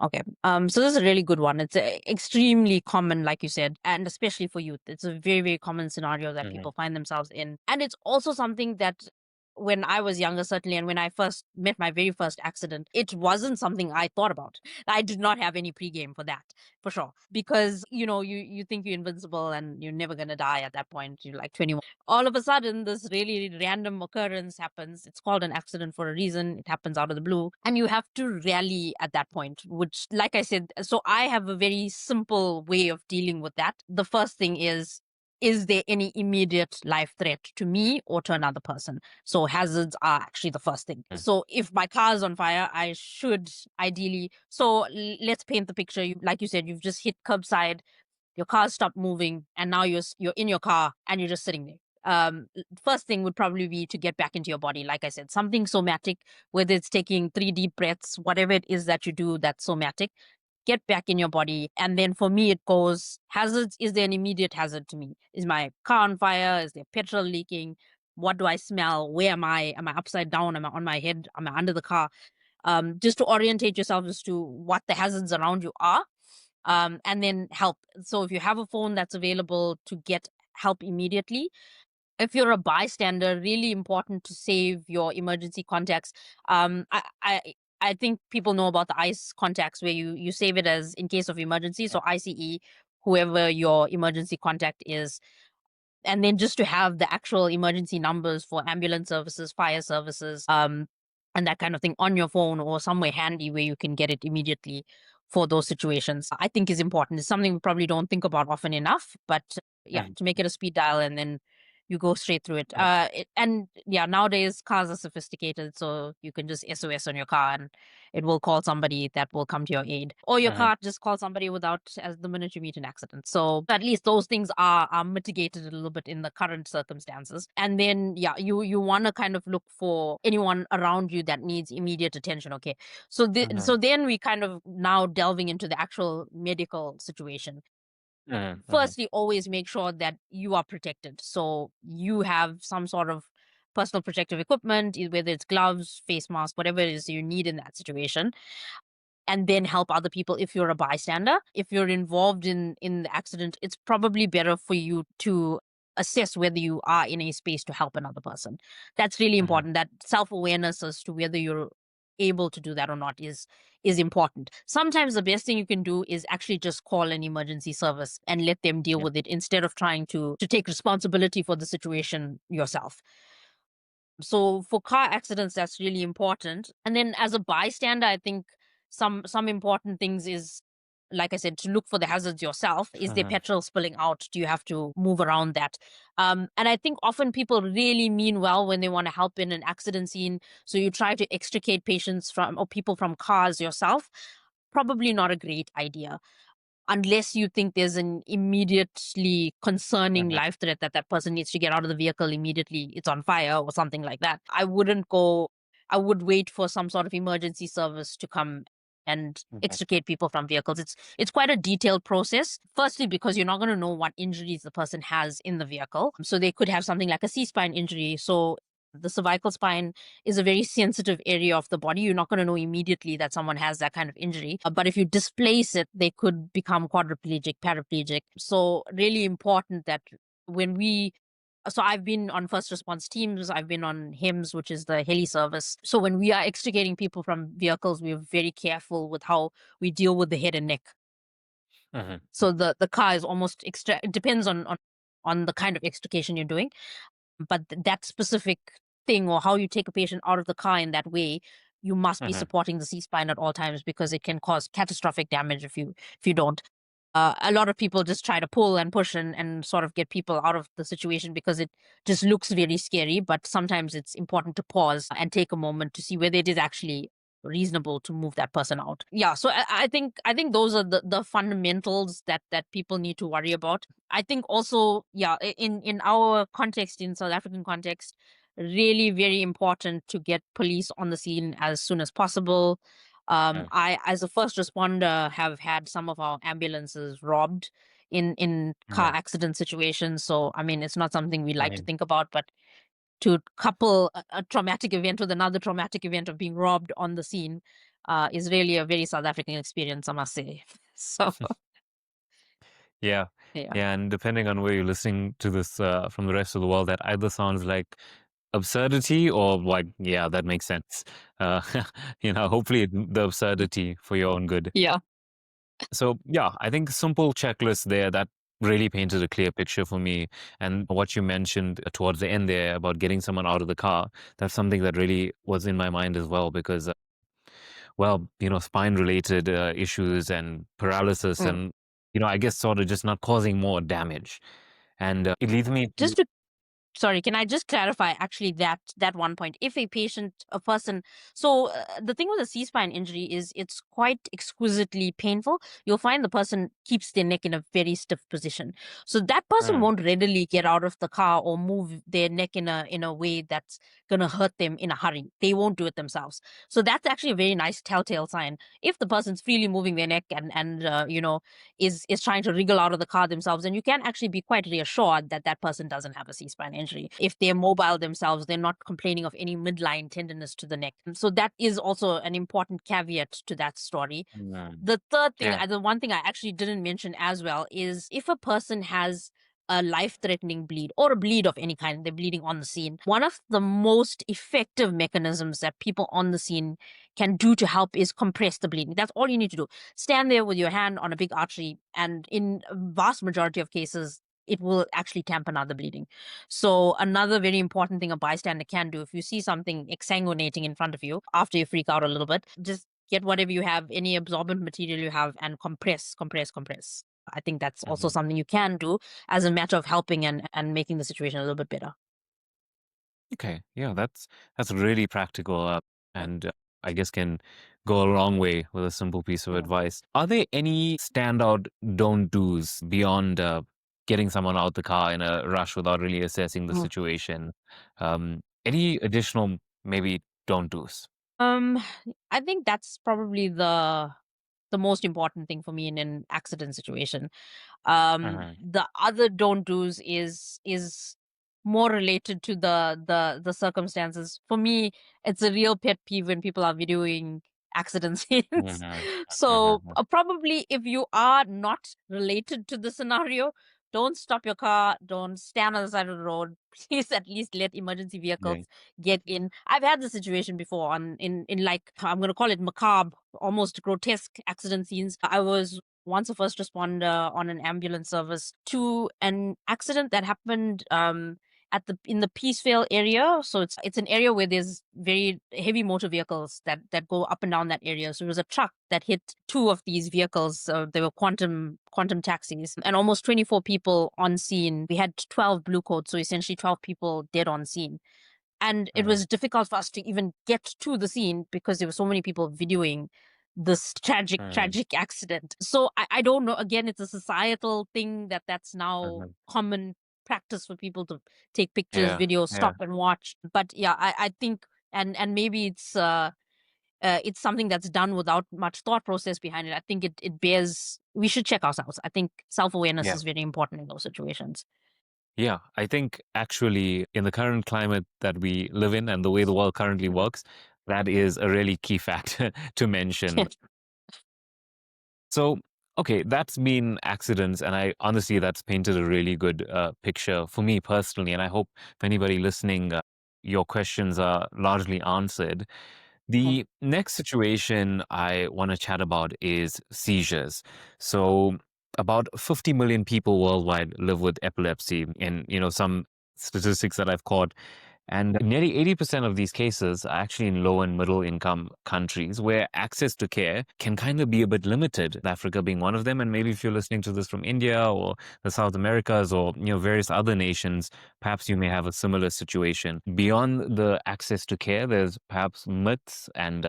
B: Okay. So this is a really good one. It's extremely common, like you said, and especially for youth. It's a very, very common scenario that
A: Hmm.
B: people find themselves in. And it's also something that when I was younger, certainly, and when I first met my very first accident, it wasn't something I thought about. I did not have any pregame for that, for sure. Because, you think you're invincible and you're never gonna die at that point. You're like 21. All of a sudden this really random occurrence happens. It's called an accident for a reason. It happens out of the blue and you have to rally at that point, which, like I said, so I have a very simple way of dealing with that. The first thing is there any immediate life threat to me or to another person? So hazards are actually the first thing. So if my car is on fire, I should ideally, let's paint the picture. Like you said, you've just hit curbside, your car stopped moving, and now you're in your car and you're just sitting there. First thing would probably be to get back into your body. Like I said, something somatic, whether it's taking 3 deep breaths, whatever it is that you do that's somatic, get back in your body. And then for me, it goes hazards. Is there an immediate hazard to me? Is my car on fire? Is there petrol leaking? What do I smell? Where am I? Am I upside down? Am I on my head? Am I under the car? Just to orientate yourself as to what the hazards around you are, and then help. So if you have a phone that's available to get help immediately, if you're a bystander, really important to save your emergency contacts. I think people know about the ICE contacts where you save it as in case of emergency. So ICE, whoever your emergency contact is, and then just to have the actual emergency numbers for ambulance services, fire services, and that kind of thing on your phone or somewhere handy where you can get it immediately for those situations, I think is important. It's something we probably don't think about often enough, but yeah, to make it a speed dial and then you go straight through it. And yeah, nowadays cars are sophisticated, so you can just SOS on your car and it will call somebody that will come to your aid, or your
A: Mhm.
B: car just call somebody without as the minute you meet an accident. So at least those things are mitigated a little bit in the current circumstances. And then yeah, you want to kind of look for anyone around you that needs immediate attention. Okay, so then we kind of now delving into the actual medical situation.
A: Mhm. Mhm.
B: Firstly, always make sure that you are protected. So you have some sort of personal protective equipment, whether it's gloves, face mask, whatever it is you need in that situation, and then help other people if you're a bystander. If you're involved in the accident, it's probably better for you to assess whether you are in a space to help another person. That's really
A: Mhm.
B: important. That self-awareness as to whether you're able to do that or not is important. Sometimes the best thing you can do is actually just call an emergency service and let them deal
A: Yeah.
B: with it instead of trying to take responsibility for the situation yourself. So for car accidents, that's really important. And then as a bystander, I think some important things is like I said, to look for the hazards yourself. Is there
A: Mhm.
B: petrol spilling out? Do you have to move around that? And I think often people really mean well when they want to help in an accident scene. So you try to extricate patients from or people from cars yourself. Probably not a great idea unless you think there's an immediately concerning
A: Mhm.
B: life threat that that person needs to get out of the vehicle immediately. It's on fire or something like that. I wouldn't go. I would wait for some sort of emergency service to come and
A: Mhm.
B: extricate people from vehicles. It's quite a detailed process. Firstly, because you're not going to know what injuries the person has in the vehicle, so they could have something like a C-spine injury. So the cervical spine is a very sensitive area of the body. You're not going to know immediately that someone has that kind of injury. But if you displace it, they could become quadriplegic, paraplegic. So, really important that when we so I've been on first response teams, I've been on HIMS, which is the heli service. So when we are extricating people from vehicles, we're very careful with how we deal with the head and neck.
A: Mhm.
B: So the car is almost extra it depends on the kind of extrication you're doing, but that specific thing or how you take a patient out of the car in that way, you must be
A: Mhm.
B: supporting the C-spine at all times because it can cause catastrophic damage if you don't. A lot of people just try to pull and push and sort of get people out of the situation because it just looks very scary. But sometimes it's important to pause and take a moment to see whether it is actually reasonable to move that person out. Yeah, so I think those are the fundamentals that people need to worry about. I think also, yeah, in our context, in South African context, really very important to get police on the scene as soon as possible.
A: Mhm.
B: I, as a first responder, have had some of our ambulances robbed in car
A: Mhm.
B: accident situations. So, I mean, it's not something we like to
A: Mhm.
B: think about, but to couple a traumatic event with another traumatic event of being robbed on the scene is really a very South African experience, I must say. So,
A: Yeah.
B: yeah.
A: Yeah, and depending on where you're listening to this from the rest of the world, that either sounds like absurdity or like, yeah, that makes sense. Uh, hopefully the absurdity for your own good.
B: Yeah.
A: So, yeah, I think simple checklist there that really painted a clear picture for me. And what you mentioned towards the end there about getting someone out of the car, that's something that really was in my mind as well because, well, spine related issues and paralysis
B: Mm.
A: and, I guess sort of just not causing more damage. And it leads me to,
B: Just to Sorry, can I just clarify actually that one point? If a person, so the thing with a C-spine injury is it's quite exquisitely painful. You'll find the person keeps their neck in a very stiff position, so that person
A: Mm,
B: won't readily get out of the car or move their neck in a way that's gonna hurt them in a hurry. They won't do it themselves. So that's actually a very nice telltale sign. If the person's freely moving their neck and is trying to wriggle out of the car themselves, and you can actually be quite reassured that that person doesn't have a C-spine injury. If they're mobile themselves, they're not complaining of any midline tenderness to the neck. So that is also an important caveat to that story.
A: mm,
B: The third thing,
A: yeah.
B: the one thing I actually didn't mention as well, is if a person has a life threatening bleed or a bleed of any kind, they're bleeding on the scene. One of the most effective mechanisms that people on the scene can do to help is compress the bleeding. That's all you need to do. Stand there with your hand on a big artery, and in a vast majority of cases, it will actually tampen out the bleeding. So, another very important thing a bystander can do if you see something exsanguinating in front of you after you freak out a little bit, just get whatever you have, any absorbent material you have, and compress, compress, compress. I think that's also
A: Mhm.
B: something you can do as a matter of helping and making the situation a little bit better.
A: Okay, yeah, that's really practical, and I guess can go a long way with a simple piece of
B: Mm,
A: advice. Are there any standout don't do's beyond getting someone out the car in a rush without really assessing the
B: mm.
A: situation? Any additional maybe don't do's?
B: Um, I think that's probably the most important thing for me in an accident situation.
A: Mhm.
B: The other don't do's is more related to the circumstances. For me, it's a real pet peeve when people are videoing accident scenes.
A: Mhm.
B: So
A: Mhm.
B: probably if you are not related to the scenario, don't stop your car, don't stand on the side of the road. Please at least let emergency vehicles
A: Yeah.
B: get in. I've had the situation before on in like, I'm gonna call it macabre, almost grotesque accident scenes. I was once a first responder on an ambulance service to an accident that happened in the Peaceville area. So it's an area where there's very heavy motor vehicles that go up and down that area. So there was a truck that hit two of these vehicles. They were quantum taxis, and almost 24 people on scene. We had 12 blue coats, so essentially 12 people dead on scene. And it was difficult for us to even get to the scene because there were so many people videoing this tragic accident. So I don't know. Again, it's a societal thing that's now common practice for people to take pictures,
A: Yeah,
B: videos,
A: yeah,
B: stop and watch. But yeah, I think, and maybe it's something that's done without much thought process behind it. I think it bears. We should check ourselves. I think self-awareness
A: yeah.
B: is very important in those situations.
A: Yeah, I think actually in the current climate that we live in and the way the world currently works, that is a really key factor to mention. So, okay, that's been accidents, and I honestly, that's painted a really good picture for me personally. And I hope if anybody listening, your questions are largely answered. The next situation I want to chat about is seizures. So, about 50 million people worldwide live with epilepsy, and some statistics that I've caught, and nearly 80% of these cases are actually in low and middle income countries where access to care can kind of be a bit limited, Africa being one of them. And maybe if you're listening to this from India or the South Americas or various other nations, perhaps you may have a similar situation. Beyond the access to care, there's perhaps myths and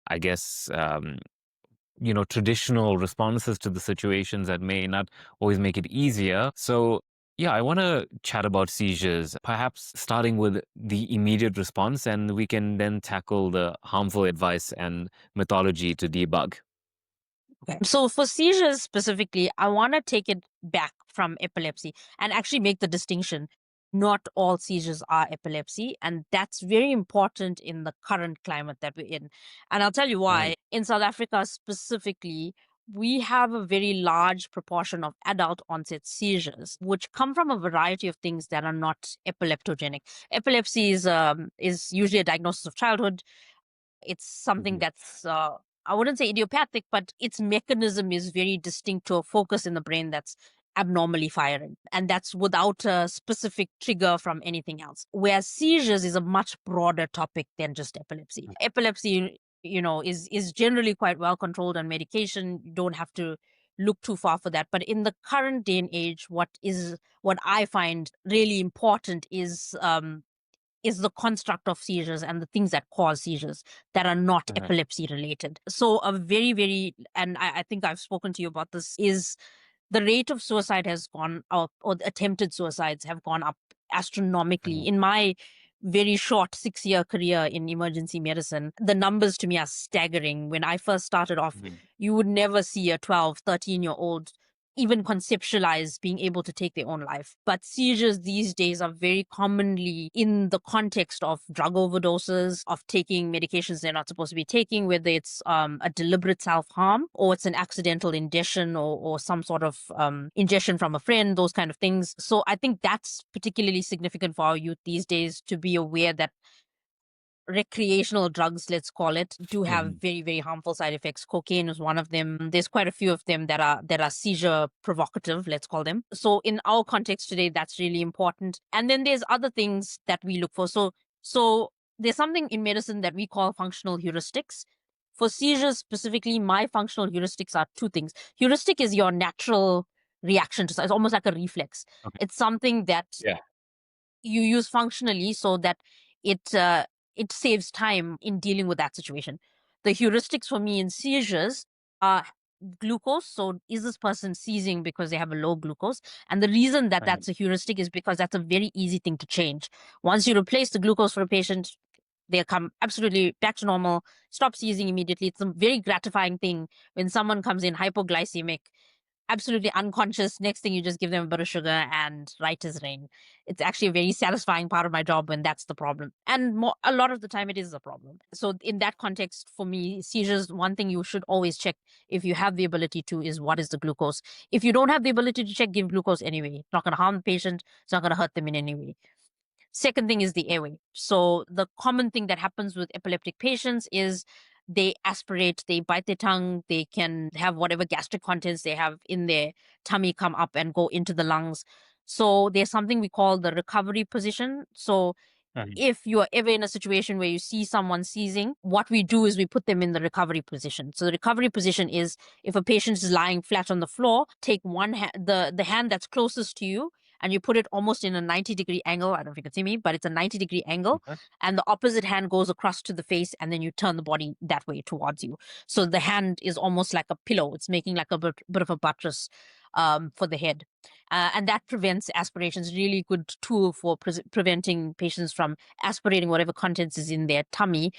A: I guess traditional responses to the situations that may not always make it easier. So, yeah, I want to chat about seizures, perhaps starting with the immediate response, and we can then tackle the harmful advice and mythology to debug.
B: Okay. So for seizures specifically, I want to take it back from epilepsy and actually make the distinction. Not all seizures are epilepsy, and that's very important in the current climate that we're in. And I'll tell you
A: Right.
B: why. In South Africa specifically, we have a very large proportion of adult onset seizures, which come from a variety of things that are not epileptogenic. Epilepsy is usually a diagnosis of childhood. It's something
A: Mhm.
B: that's I wouldn't say idiopathic, but its mechanism is very distinct to a focus in the brain that's abnormally firing, and that's without a specific trigger from anything else. Whereas seizures is a much broader topic than just epilepsy. Epilepsy, is generally quite well controlled on medication. You don't have to look too far for that. But in the current day and age, what I find really important is the construct of seizures and the things that cause seizures that are not
A: Mhm.
B: epilepsy related. So a very, very, and I think I've spoken to you about this, is the rate of suicide has gone up, or the attempted suicides have gone up astronomically.
A: Mhm.
B: In my very short 6-year career in emergency medicine, the numbers to me are staggering. When I first started off,
A: Mhm.
B: you would never see a 12, 13-year-old even conceptualize being able to take their own life. But seizures these days are very commonly in the context of drug overdoses, of taking medications they're not supposed to be taking, whether it's a deliberate self harm or it's an accidental ingestion or some sort of ingestion from a friend, those kind of things. So I think that's particularly significant for our youth these days to be aware that recreational drugs, let's call it, do have
A: Mhm.
B: very, very harmful side effects. Cocaine is one of them. There's quite a few of them that are seizure provocative, let's call them. So in our context today, that's really important. And then there's other things that we look for. So there's something in medicine that we call functional heuristics. For seizures specifically, my functional heuristics are two things. Heuristic is your natural reaction to, it's almost like a reflex.
A: Okay.
B: It's something that
A: Yeah.
B: you use functionally so that it saves time in dealing with that situation. The heuristics for me in seizures are glucose. So is this person seizing because they have a low glucose? And the reason that
A: Mhm.
B: that's a heuristic is because that's a very easy thing to change. Once you replace the glucose for a patient, they come absolutely back to normal, stop seizing immediately. It's a very gratifying thing when someone comes in hypoglycemic, absolutely unconscious. Next thing, you just give them a bit of sugar and right as rain. It's actually a very satisfying part of my job when that's the problem. And a lot of the time, it is a problem. So, in that context, for me, seizures, one thing you should always check if you have the ability to is what is the glucose. If you don't have the ability to check, give glucose anyway. It's not going to harm the patient, it's not going to hurt them in any way. Second thing is the airway. So the common thing that happens with epileptic patients is they aspirate, they bite their tongue, they can have whatever gastric contents they have in their tummy come up and go into the lungs. So there's something we call the recovery position. So
A: Mhm.
B: if you are ever in a situation where you see someone seizing, what we do is we put them in the recovery position. So the recovery position is if a patient is lying flat on the floor, take one hand, the hand that's closest to you, and you put it almost in a 90-degree angle. I don't know if you can see me, but it's a 90-degree angle.
A: Mhm.
B: And the opposite hand goes across to the face, and then you turn the body that way towards you. So the hand is almost like a pillow. It's making like a bit of a buttress for the head. And that prevents aspirations. Really good tool for preventing patients from aspirating whatever contents is in their tummy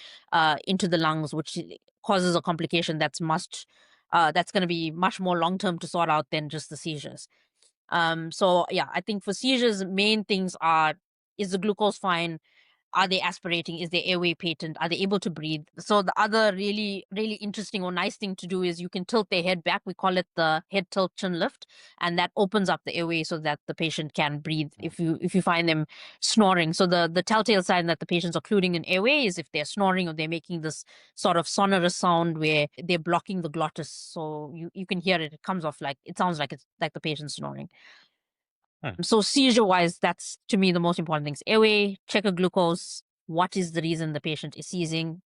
B: into the lungs, which causes a complication that's going to be much more long term to sort out than just the seizures. So yeah, I think for seizures, main things are: is the glucose fine? Are they aspirating? Is their airway patent? Are they able to breathe? So the other really, really interesting or nice thing to do is you can tilt their head back. We call it the head tilt chin lift, and that opens up the airway so that the patient can breathe. If you find them snoring, so the telltale sign that the patients are occluding an airway is if they're snoring or they're making this sort of sonorous sound where they're blocking the glottis. So you can hear it. It comes off like it sounds like it's like the patient snoring.
A: Mhm.
B: So seizure wise, that's to me the most important things. Airway, check a glucose. What is the reason the patient is seizing?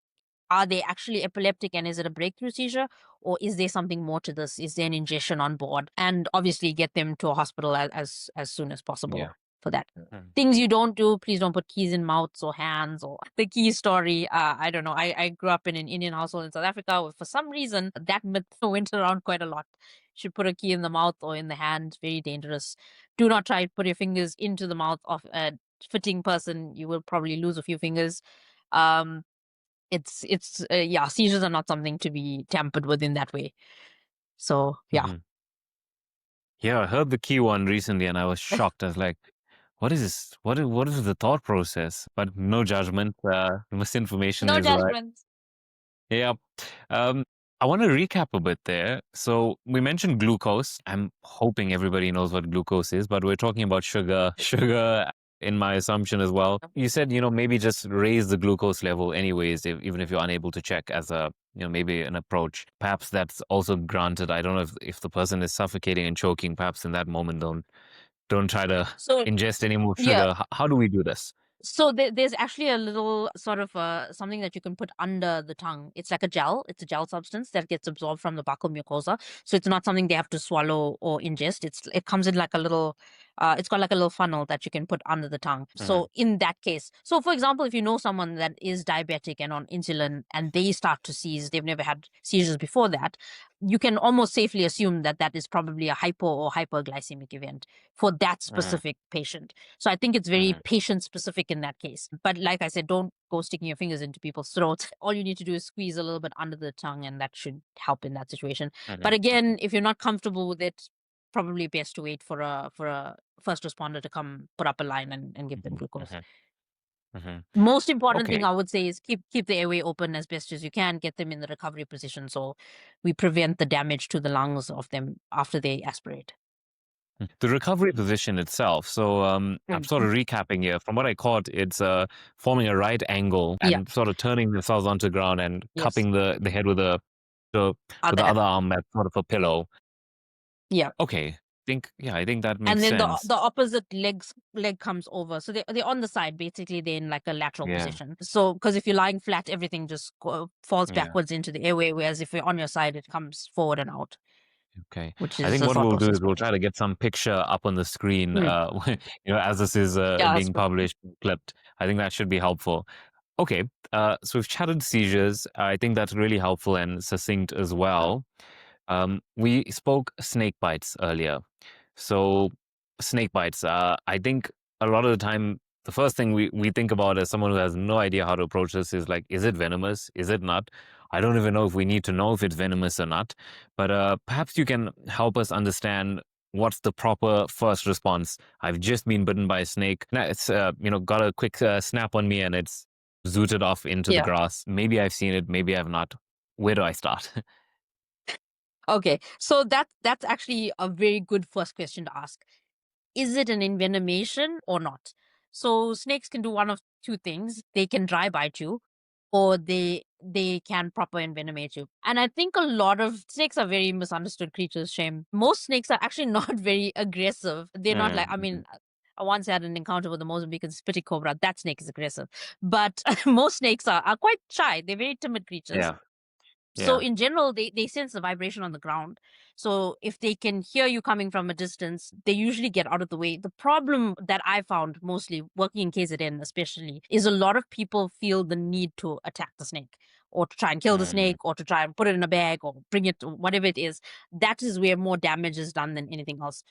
B: Are they actually epileptic and is it a breakthrough seizure? Or is there something more to this? Is there an ingestion on board? And obviously get them to a hospital as soon as
A: Yeah.
B: possible for that.
A: Mhm.
B: Things you don't do, please don't put keys in mouths or hands or the key story. I don't know. I grew up in an Indian household in South Africa. Where for some reason, that myth went around quite a lot. Should put a key in the mouth or in the hand. Very dangerous. Do not try to put your fingers into the mouth of a fitting person. You will probably lose a few fingers. Um, yeah, seizures are not something to be tampered with in that way. So yeah.
A: Mhm. Yeah, I heard the key one recently and I was shocked. I was like, what is this? What is the thought process? But no judgment. Misinformation
B: No
A: is right.
B: judgment.
A: Yeah. Um, I want to recap a bit there. So we mentioned glucose. I'm hoping everybody knows what glucose is, but we're talking about sugar. Sugar, in my assumption as well. You said, maybe just raise the glucose level anyways, even if you're unable to check as a, maybe an approach. Perhaps that's also granted. I don't know if the person is suffocating and choking, perhaps in that moment, don't try to
B: So
A: ingest any more
B: yeah,
A: sugar. How do we do this?
B: so there's actually a little sort of something that you can put under the tongue. It's like a gel. It's a gel substance that gets absorbed from the buccal mucosa. So it's not something they have to swallow or ingest. It comes in like a little. It's got like a little funnel that you can put under the tongue.
A: Hmm.
B: So in that case, so for example, if you know someone that is diabetic and on insulin and they start to seize, they've never had seizures before that, you can almost safely assume that that is probably a hypo or hyperglycemic event for that
A: Hmm.
B: specific patient. So I think it's very
A: Hmm.
B: patient specific in that case. But like I said, don't go sticking your fingers into people's throats. All you need to do is squeeze a little bit under the tongue, and that should help in that situation. But
A: Hmm.
B: again, if you're not comfortable with it, probably best to wait for a first responder to come put up a line and give them
A: Hmm.
B: glucose.
A: Hmm. Hmm.
B: Most important thing
A: Okay.
B: I would say is keep the airway open as best as you can. Get them in the recovery position so we prevent the damage to the lungs of them after they aspirate.
A: The recovery position itself. So I'm sort
B: Mhm.
A: of recapping here. From what I caught, it's forming a right angle
B: Yeah.
A: and sort of turning themselves onto the ground and
B: Yes.
A: cupping the head the with
B: Other
A: the
B: hand.
A: other arm as sort of a pillow.
B: Yeah.
A: Okay. I think that
B: And
A: makes
B: then
A: sense.
B: the opposite leg comes over. So they're on the side, basically they're in like a lateral
A: Yeah.
B: position. So because if you're lying flat, everything just falls
A: Yeah.
B: backwards into the airway, whereas if you're on your side, it comes forward and out,
A: Okay.
B: which
A: I
B: is
A: think
B: the
A: what
B: thought
A: we'll do
B: process
A: is we'll
B: behind
A: try
B: it.
A: to get some picture up on the screen,
B: Mm.
A: as this is
B: Yeah, that's
A: being
B: good.
A: published, clipped. I think that should be helpful. Okay. So we've chatted seizures. I think that's really helpful and succinct as well. We spoke snake bites earlier. So, snake bites, I think a lot of the time, the first thing we think about as someone who has no idea how to approach this is like, is it venomous? Is it not? I don't even know if we need to know if it's venomous or not. But perhaps you can help us understand what's the proper first response. I've just been bitten by a snake. Now it's got a quick snap on me and it's zooted off into the
B: Yeah.
A: grass. Maybe I've seen it, maybe I've not. Where do I start?
B: Okay. So that's actually a very good first question to ask. Is it an envenomation or not? So snakes can do one of two things. They can dry bite you, or they can proper envenomate you. And I think a lot of snakes are very misunderstood creatures, Shame. Most snakes are actually not very aggressive. They're not like, I
A: Mm-hmm.
B: mean, I once had an encounter with a Mozambican spitty cobra. That snake is aggressive. But most snakes are quite shy. They're very timid creatures.
A: Yeah.
B: So
A: Yeah.
B: in general, they sense the vibration on the ground. So if they can hear you coming from a distance, they usually get out of the way. The problem that I found mostly working in KZN especially is a lot of people feel the need to attack the snake or to try and kill the
A: Mm-hmm.
B: snake or to try and put it in a bag or bring it, whatever it is. That is where more damage is done than anything else.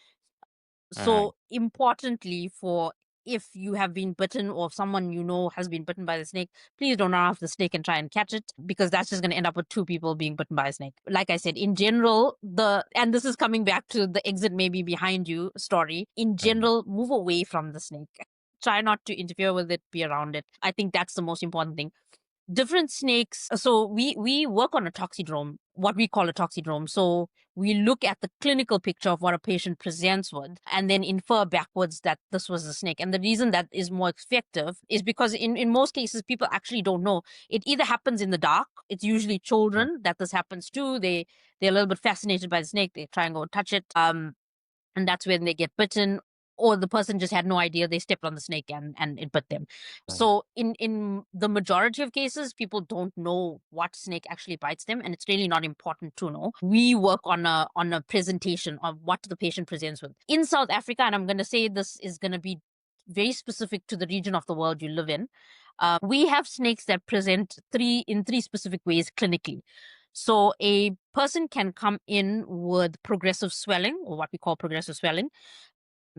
A: Mm-hmm.
B: So importantly, for if you have been bitten or if someone you know has been bitten by the snake, please don't run after the snake and try and catch it, because that's just going to end up with two people being bitten by a snake. Like I said, in general, and this is coming back to the exit maybe behind you story. In general, move away from the snake. Try not to interfere with it, be around it. I think that's the most important thing. Different snakes. So we work on a toxidrome, what we call a toxidrome. So we look at the clinical picture of what a patient presents with and then infer backwards that this was a snake. And the reason that is more effective is because in most cases people actually don't know. It either happens in the dark. It's usually children that this happens to. They're a little bit fascinated by the snake. They try and go touch it. And that's when they get bitten, or the person just had no idea, they stepped on the snake and it bit them. So in the majority of cases, people don't know what snake actually bites them, and it's really not important to know. We work on a presentation of what the patient presents with in South Africa, and I'm going to say this is going to be very specific to the region of the world you live in. We have snakes that present three specific ways clinically. So a person can come in with progressive swelling, or what we call progressive swelling.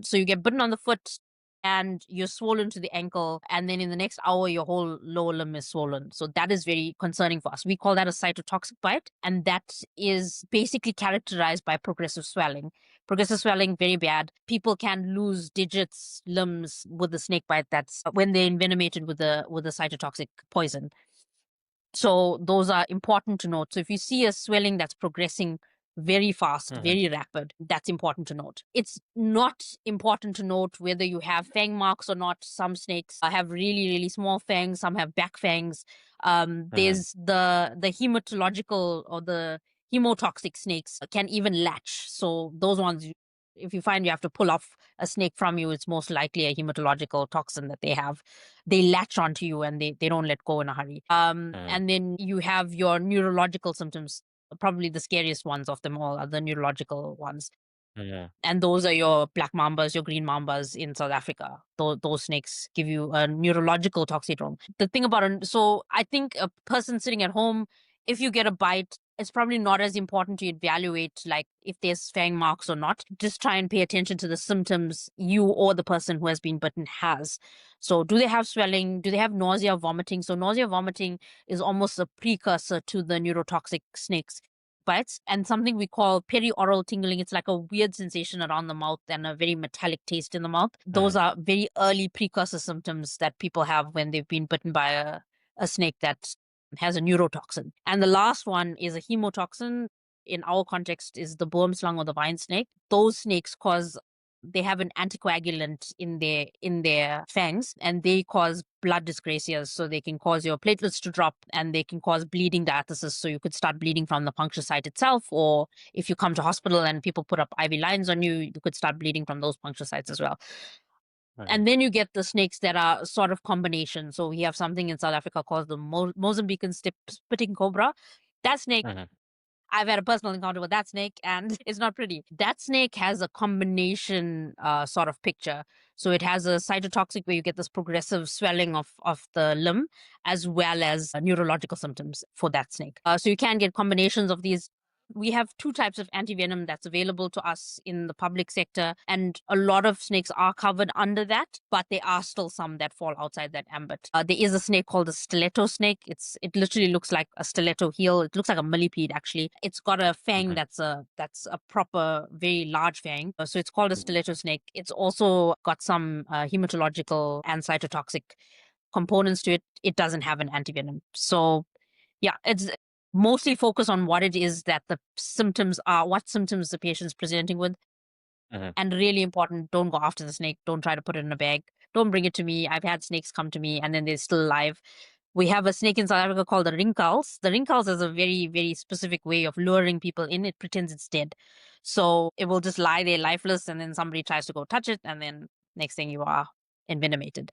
B: So you get bitten on the foot and you're swollen to the ankle, and then in the next hour your whole lower limb is swollen. So that is very concerning for us. We call that a cytotoxic bite, and that is basically characterized by progressive swelling. Progressive swelling, very bad. People can lose digits, limbs with the snake bite. That's when they're envenomated with a cytotoxic poison. So those are important to note. So if you see a swelling that's progressing very fast,
A: Mm-hmm.
B: very rapid, that's important to note. It's not important to note whether you have fang marks or not. Some snakes have really, really small fangs. Some have back fangs.
A: Mm-hmm.
B: There's the hematological or the hemotoxic snakes can even latch. So those ones, if you find you have to pull off a snake from you, it's most likely a hematological toxin that they have. They latch onto you and they don't let go in a hurry. And then you have your neurological symptoms. Probably the scariest ones of them all are the neurological ones.
A: Mm-hmm.
B: And those are your black mambas, your green mambas in South Africa. Those snakes give you a neurological toxidrome. The thing about it, so I think a person sitting at home, if you get a bite, it's probably not as important to evaluate like if there's fang marks or not. Just try and pay attention to the symptoms you or the person who has been bitten has. So do they have swelling? Do they have nausea, vomiting? So nausea, vomiting is almost a precursor to the neurotoxic snakes bites, and something we call perioral tingling. It's like a weird sensation around the mouth and a very metallic taste in the mouth. Those are very early precursor symptoms that people have when they've been bitten by a snake that has a neurotoxin. And the last one is a hemotoxin. In our context, is the boomslang or the vine snake. Those snakes cause, they have an anticoagulant in their fangs, and they cause blood dyscrasias. So they can cause your platelets to drop, and they can cause bleeding diathesis. So you could start bleeding from the puncture site itself, or if you come to hospital and people put up IV lines on you, you could start bleeding from those puncture sites as well.
A: Mm-hmm.
B: And then you get the snakes that are sort of combination. So we have something in South Africa called the Mozambican spitting cobra. That snake,
A: Mm-hmm.
B: I've had a personal encounter with that snake, and it's not pretty. That snake has a combination sort of picture. So it has a cytotoxic where you get this progressive swelling of the limb, as well as neurological symptoms for that snake. So you can get combinations of these. We have two types of antivenom that's available to us in the public sector, and a lot of snakes are covered under that, but there are still some that fall outside that ambit. There is a snake called the stiletto snake. It literally looks like a stiletto heel. It looks like a millipede actually. It's got a fang that's a proper very large fang. So it's called a stiletto snake. It's also got some hematological and cytotoxic components to it. It doesn't have an antivenom. So yeah, it's mostly focus on what it is that the symptoms are, what symptoms the patient's presenting with.
A: Mm-hmm.
B: And really important, don't go after the snake. Don't try to put it in a bag. Don't bring it to me. I've had snakes come to me and then they're still alive. We have a snake in South Africa called the rinkels. The rinkels is a very, very specific way of luring people in. It pretends it's dead. So it will just lie there lifeless, and then somebody tries to go touch it, and then next thing you are envenomated.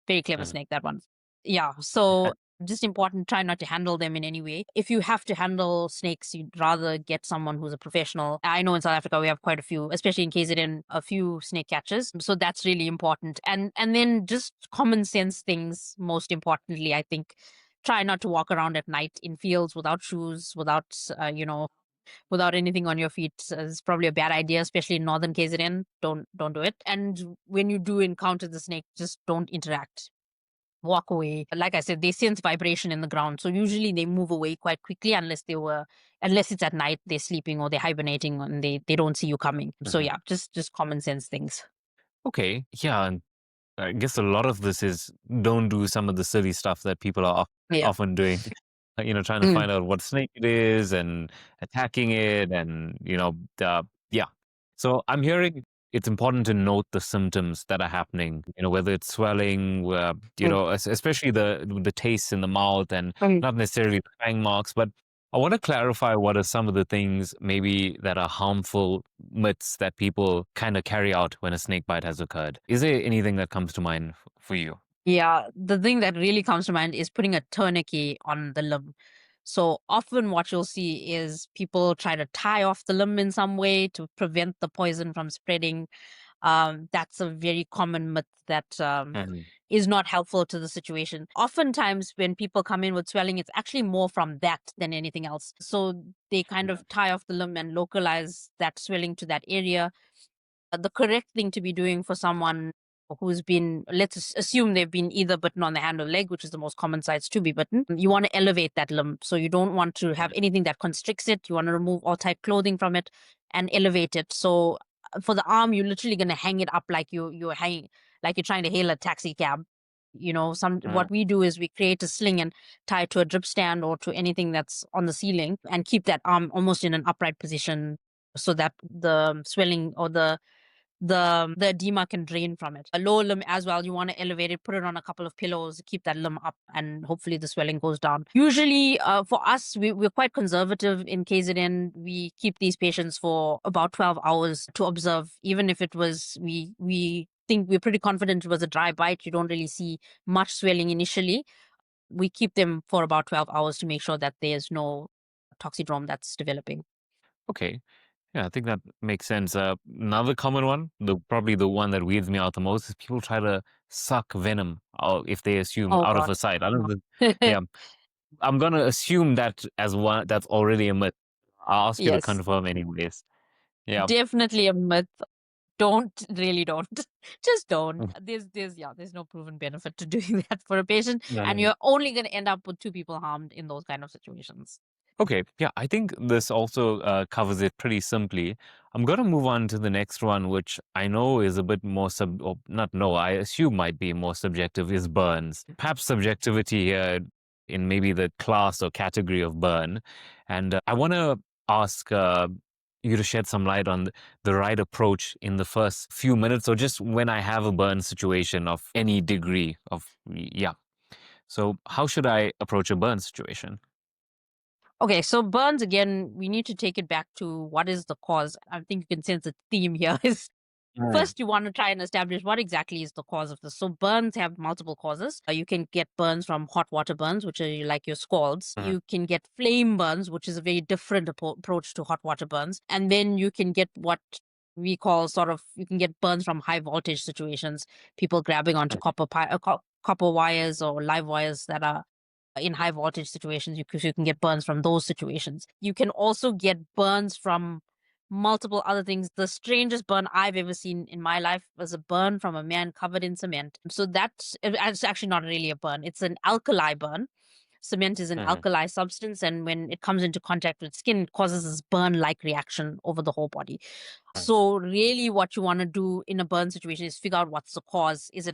B: Very clever
A: Mhm.
B: snake, that one. Yeah. So just important, try not to handle them in any way. If you have to handle snakes, you'd rather get someone who's a professional. I know in South Africa we have quite a few, especially in KZN, a few snake catchers. So that's really important. And then just common sense things, most importantly, I think. Try not to walk around at night in fields without shoes, without without anything on your feet is probably a bad idea, especially in northern KZN. Don't do it. And when you do encounter the snake, just don't interact. Walk away. Like I said, they sense vibration in the ground, so usually they move away quite quickly unless it's at night, they're sleeping or they're hibernating and they don't see you coming. So
A: Mhm.
B: yeah, just common sense things.
A: Okay, yeah, and I guess a lot of this is don't do some of the silly stuff that people are
B: Yeah.
A: often doing. Trying to
B: Mm.
A: find out what snake it is and attacking it, and yeah. So I'm hearing it's important to note the symptoms that are happening. Whether it's swelling,
B: Mm.
A: especially the taste in the mouth, and
B: Mm.
A: not necessarily the fang marks, but I want to clarify what are some of the things maybe that are harmful myths that people kind of carry out when a snake bite has occurred. Is there anything that comes to mind for you?
B: Yeah, the thing that really comes to mind is putting a tourniquet on the limb. So often what you'll see is people try to tie off the limb in some way to prevent the poison from spreading. That's a very common myth that
A: Mhm.
B: is not helpful to the situation. Oftentimes, when people come in with swelling, it's actually more from that than anything else. So they kind of tie off the limb and localize that swelling to that area. The correct thing to be doing for someone who's been, assume they've been either bitten on the hand or leg, which is the most common sites to be bitten. You want to elevate that limb. So you don't want to have anything that constricts it. You want to remove all tight clothing from it and elevate it. So for the arm, you're literally going to hang it up like you're hanging, like you're trying to hail a taxi cab.
A: Mhm.
B: What we do is we create a sling and tie it to a drip stand or to anything that's on the ceiling and keep that arm almost in an upright position so that the swelling or the edema can drain from it. A lower limb as well, you want to elevate it, put it on a couple of pillows, keep that limb up, and hopefully the swelling goes down. Usually, for us, we're quite conservative in KZN. We keep these patients for about 12 hours to observe, even if it was, we think we're pretty confident it was a dry bite. You don't really see much swelling initially. We keep them for about 12 hours to make sure that there's no toxidrome that's developing.
A: Okay. Yeah, I think that makes sense. Another common one, probably the one that weirds me out the most, is people try to suck venom out if they assume
B: Oh,
A: out of
B: God.
A: a sight. I don't
B: No.
A: know. Yeah, I'm gonna assume that as one that's already a myth. I'll ask you to
B: Yes.
A: confirm anyways. Yeah.
B: Definitely a myth. Don't. Just don't.
A: Mm.
B: There's no proven benefit to doing that for a patient, and
A: Mhm.
B: you're only going to end up with two people harmed in those kind of situations.
A: Okay, yeah, I think this also covers it pretty simply. I'm going to move on to the next one, which I know is a bit more or not know, I assume might be more subjective, is burns. Perhaps subjectivity here in maybe the class or category of burn. And I want to ask you to shed some light on the right approach in the first few minutes, or just when I have a burn situation of any degree of, yeah. So, how should I approach a burn situation?
B: Okay, so burns again, we need to take it back to what is the cause. I think you can sense the theme here is
A: Mm.
B: first, you want to try and establish what exactly is the cause of this. So burns have multiple causes. You can get burns from hot water burns, which are like your scalds.
A: Mhm.
B: You can get flame burns, which is a very different approach to hot water burns. And then you can get what we call you can get burns from high voltage situations, people grabbing onto copper wires or live wires that are in high voltage situations. You can get burns from those situations. You can also get burns from multiple other things. The strangest burn I've ever seen in my life was a burn from a man covered in cement. So it's actually not really a burn. It's an alkali burn. Cement is an
A: Mhm.
B: alkali substance, and when it comes into contact with skin, it causes this burn-like reaction over the whole body. So really what you want to do in a burn situation is figure out what's the cause. Is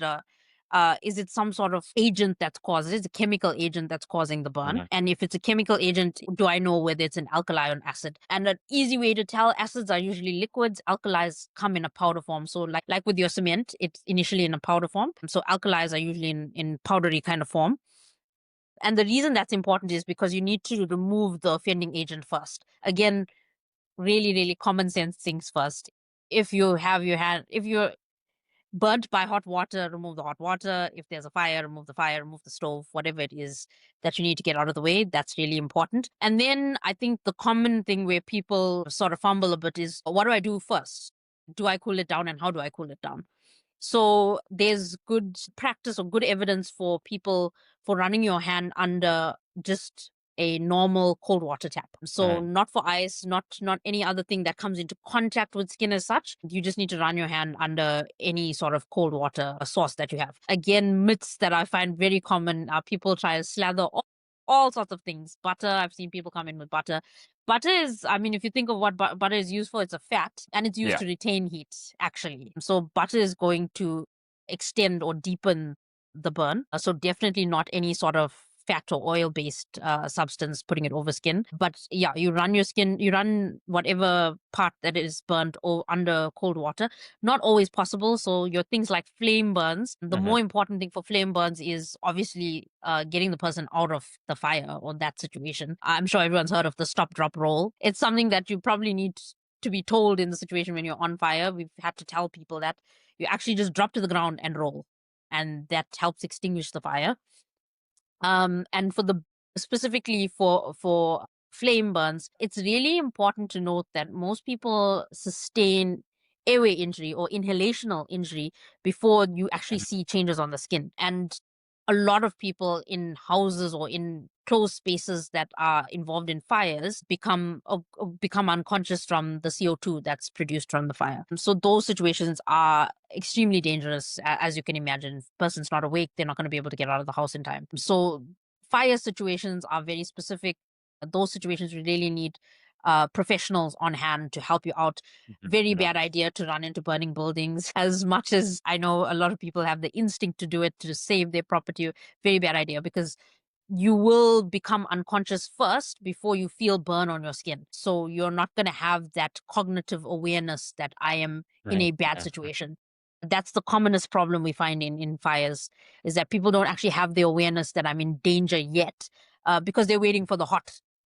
B: it some sort of agent that's caused? Is it a chemical agent that's causing the burn?
A: Mhm.
B: And if it's a chemical agent, do I know whether it's an alkali or an acid? And an easy way to tell, acids are usually liquids, alkalis come in a powder form. So like with your cement, it's initially in a powder form. So alkalis are usually in powdery kind of form. And the reason that's important is because you need to remove the offending agent first. Again, really, really common sense things first. If you have your hand, if you're burnt by hot water, remove the hot water. If there's a fire, remove the stove, whatever it is that you need to get out of the way. That's really important. And then I think the common thing where people sort of fumble a bit is, what do I do first? Do I cool it down, and how do I cool it down? So there's good practice or good evidence for people for running your hand under just a normal cold water tap. So
A: Mhm.
B: not for ice, not any other thing that comes into contact with skin as such. You just need to run your hand under any sort of cold water source that you have. Again, myths that I find very common are people try to slather all sorts of things. Butter, I've seen people come in with butter. Butter is, I mean, if you think of what butter is used for, it's a fat and it's used
A: Yeah.
B: to retain heat, actually. So butter is going to extend or deepen the burn. So definitely not any sort of fat or oil based substance putting it over skin. But yeah, you run your skin, you run whatever part that is burnt or under cold water. Not always possible. So your things like flame burns, the
A: Mhm.
B: more important thing for flame burns is obviously getting the person out of the fire or that situation. I'm sure everyone's heard of the stop drop roll. It's something that you probably need to be told in the situation when you're on fire. We've had to tell people that you actually just drop to the ground and roll, and that helps extinguish the fire. And for the specifically for flame burns, it's really important to note that most people sustain airway injury or inhalational injury before you actually
A: Mhm.
B: see changes on the skin. And a lot of people in houses or in closed spaces that are involved in fires become unconscious from the CO2 that's produced from the fire. So those situations are extremely dangerous, as you can imagine. Person's not awake, they're not going to be able to get out of the house in time. So fire situations are very specific. Those situations we really need professionals on hand to help you out.
A: Mhm.
B: Very
A: Yeah.
B: bad idea to run into burning buildings. As much as I know a lot of people have the instinct to do it to save their property, very bad idea, because you will become unconscious first before you feel burn on your skin. So you're not going to have that cognitive awareness that I am in
A: Mhm.
B: a bad
A: Mhm.
B: situation. That's the commonest problem we find in fires, is that people don't actually have the awareness that I'm in danger yet, because they're waiting for the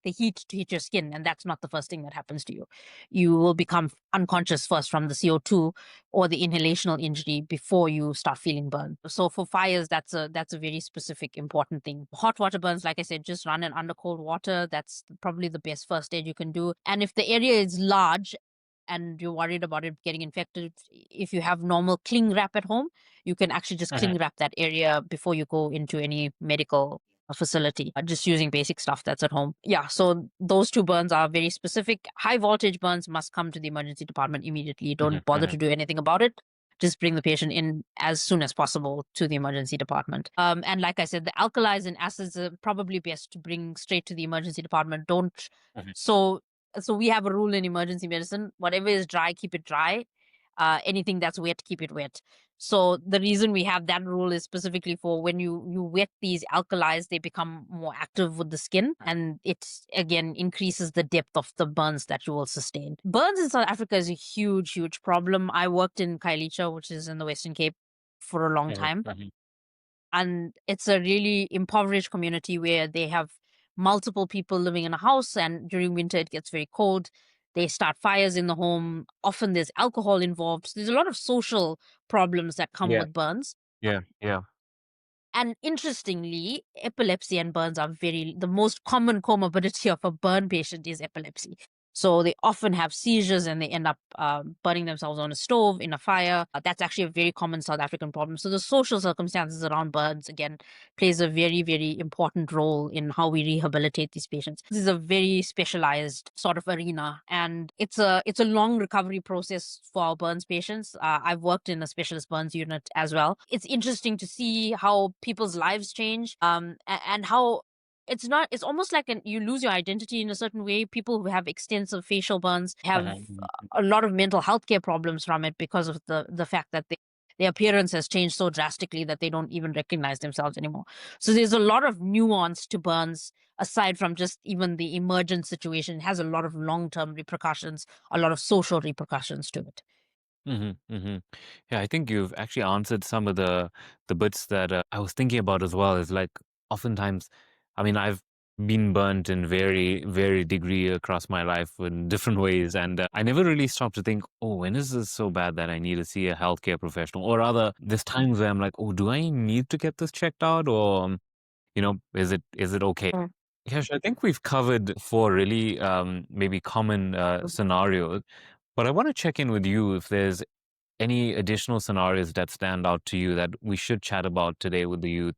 B: heat to hit your skin, and that's not the first thing that happens to you. You will become unconscious first from the CO2 or the inhalational injury before you start feeling burned. So for fires, that's a very specific important thing. Hot water burns, like I said, just run it under cold water. That's probably the best first aid you can do. And if the area is large and you're worried about it getting infected, if you have normal cling wrap at home, you can actually just
A: Mhm.
B: cling wrap that area before you go into any medical facility, just using basic stuff that's at home. Yeah, so those two burns are very specific. High voltage burns must come to the emergency department immediately.
A: Mhm.
B: Don't bother
A: Mhm.
B: to do anything about it. Just bring the patient in as soon as possible to the emergency department. And like I said, the alkalis and acids are probably best to bring straight to the emergency department. Don't
A: Mhm.
B: so so we have a rule in emergency medicine: whatever is dry, keep it dry. Anything that's wet, keep it wet. So the reason we have that rule is specifically for when you wet these alkalis, they become more active with the skin, and it again increases the depth of the burns that you will sustain. Burns in South Africa is a huge, huge problem. I worked in Kailicha, which is in the Western Cape, for a long
A: Mhm.
B: time,
A: Mhm.
B: and it's a really impoverished community where they have multiple people living in a house, and during winter it gets very cold. They start fires in the home. Often there's alcohol involved. So there's a lot of social problems that come
A: Yeah.
B: with burns.
A: Yeah. Yeah.
B: And interestingly, epilepsy and burns are the most common comorbidity of a burn patient is epilepsy. So they often have seizures and they end up burning themselves on a stove in a fire. That's actually a very common South African problem. So the social circumstances around burns again plays a very, very important role in how we rehabilitate these patients. This is a very specialized sort of arena, and it's a long recovery process for our burns patients. I've worked in a specialist burns unit as well. It's interesting to see how people's lives change, and how it's almost like you lose your identity in a certain way. People who have extensive facial burns have
A: Mhm. Mhm.
B: a lot of mental health care problems from it because of the fact that their appearance has changed so drastically that they don't even recognize themselves anymore. So there's a lot of nuance to burns aside from just even the emergent situation. It has a lot of long-term repercussions, a lot of social repercussions to it.
A: Mhm. Mhm. Yeah, I think you've actually answered some of the bits that I was thinking about as well. Is like oftentimes I mean, I've been burnt in very degree across my life in different ways. And I never really stopped to think, oh, when is this so bad that I need to see a healthcare professional? Or rather, there's times where I'm like, oh, do I need to get this checked out? Or, is it okay?
B: Mm.
A: Yes, I think we've covered four really maybe common scenarios, but I want to check in with you if there's any additional scenarios that stand out to you that we should chat about today with the youth.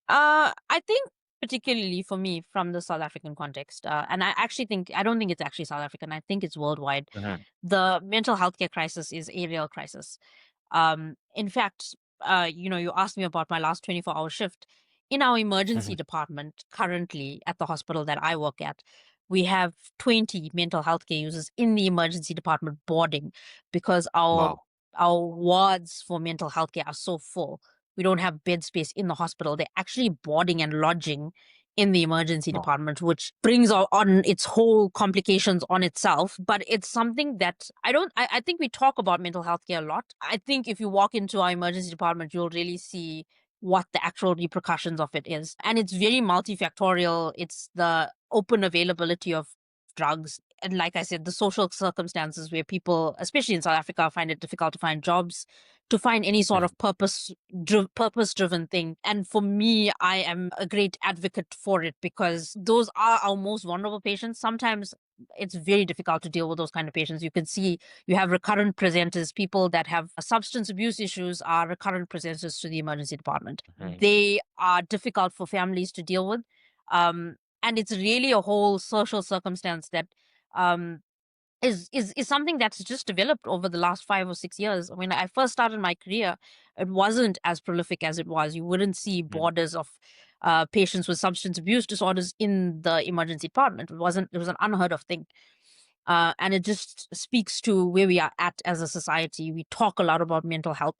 B: I think particularly for me from the South African context, and I actually think I don't think it's actually South African. I think it's worldwide.
A: Uh-huh.
B: The mental health care crisis is a real crisis. In fact, you asked me about my last 24-hour shift. In our emergency department, currently at the hospital that I work at, we have 20 mental health care users in the emergency department boarding because our
A: Wow.
B: our wards for mental health care are so full. We don't have bed space in the hospital. They're actually boarding and lodging in the emergency
A: Wow.
B: department, which brings on its whole complications on itself. But it's something that I think we talk about mental health care a lot. I think if you walk into our emergency department, you'll really see what the actual repercussions of it is. And it's very multifactorial. It's the open availability of drugs. And like I said, the social circumstances where people, especially in South Africa, find it difficult to find jobs, to find any sort of purpose driven thing. And for me, I am a great advocate for it because those are our most vulnerable patients. Sometimes it's very difficult to deal with those kind of patients. You can see you have recurrent presenters. People that have substance abuse issues are recurrent presenters to the emergency department.
A: Mhm.
B: They are difficult for families to deal with. And it's really a whole social circumstance that um, is something that's just developed over the last 5 or 6 years. When I first started my career, it wasn't as prolific as it was. You wouldn't see
A: Mhm.
B: borders of patients with substance abuse disorders in the emergency department. It wasn't. It was an unheard of thing. And it just speaks to where we are at as a society. We talk a lot about mental health,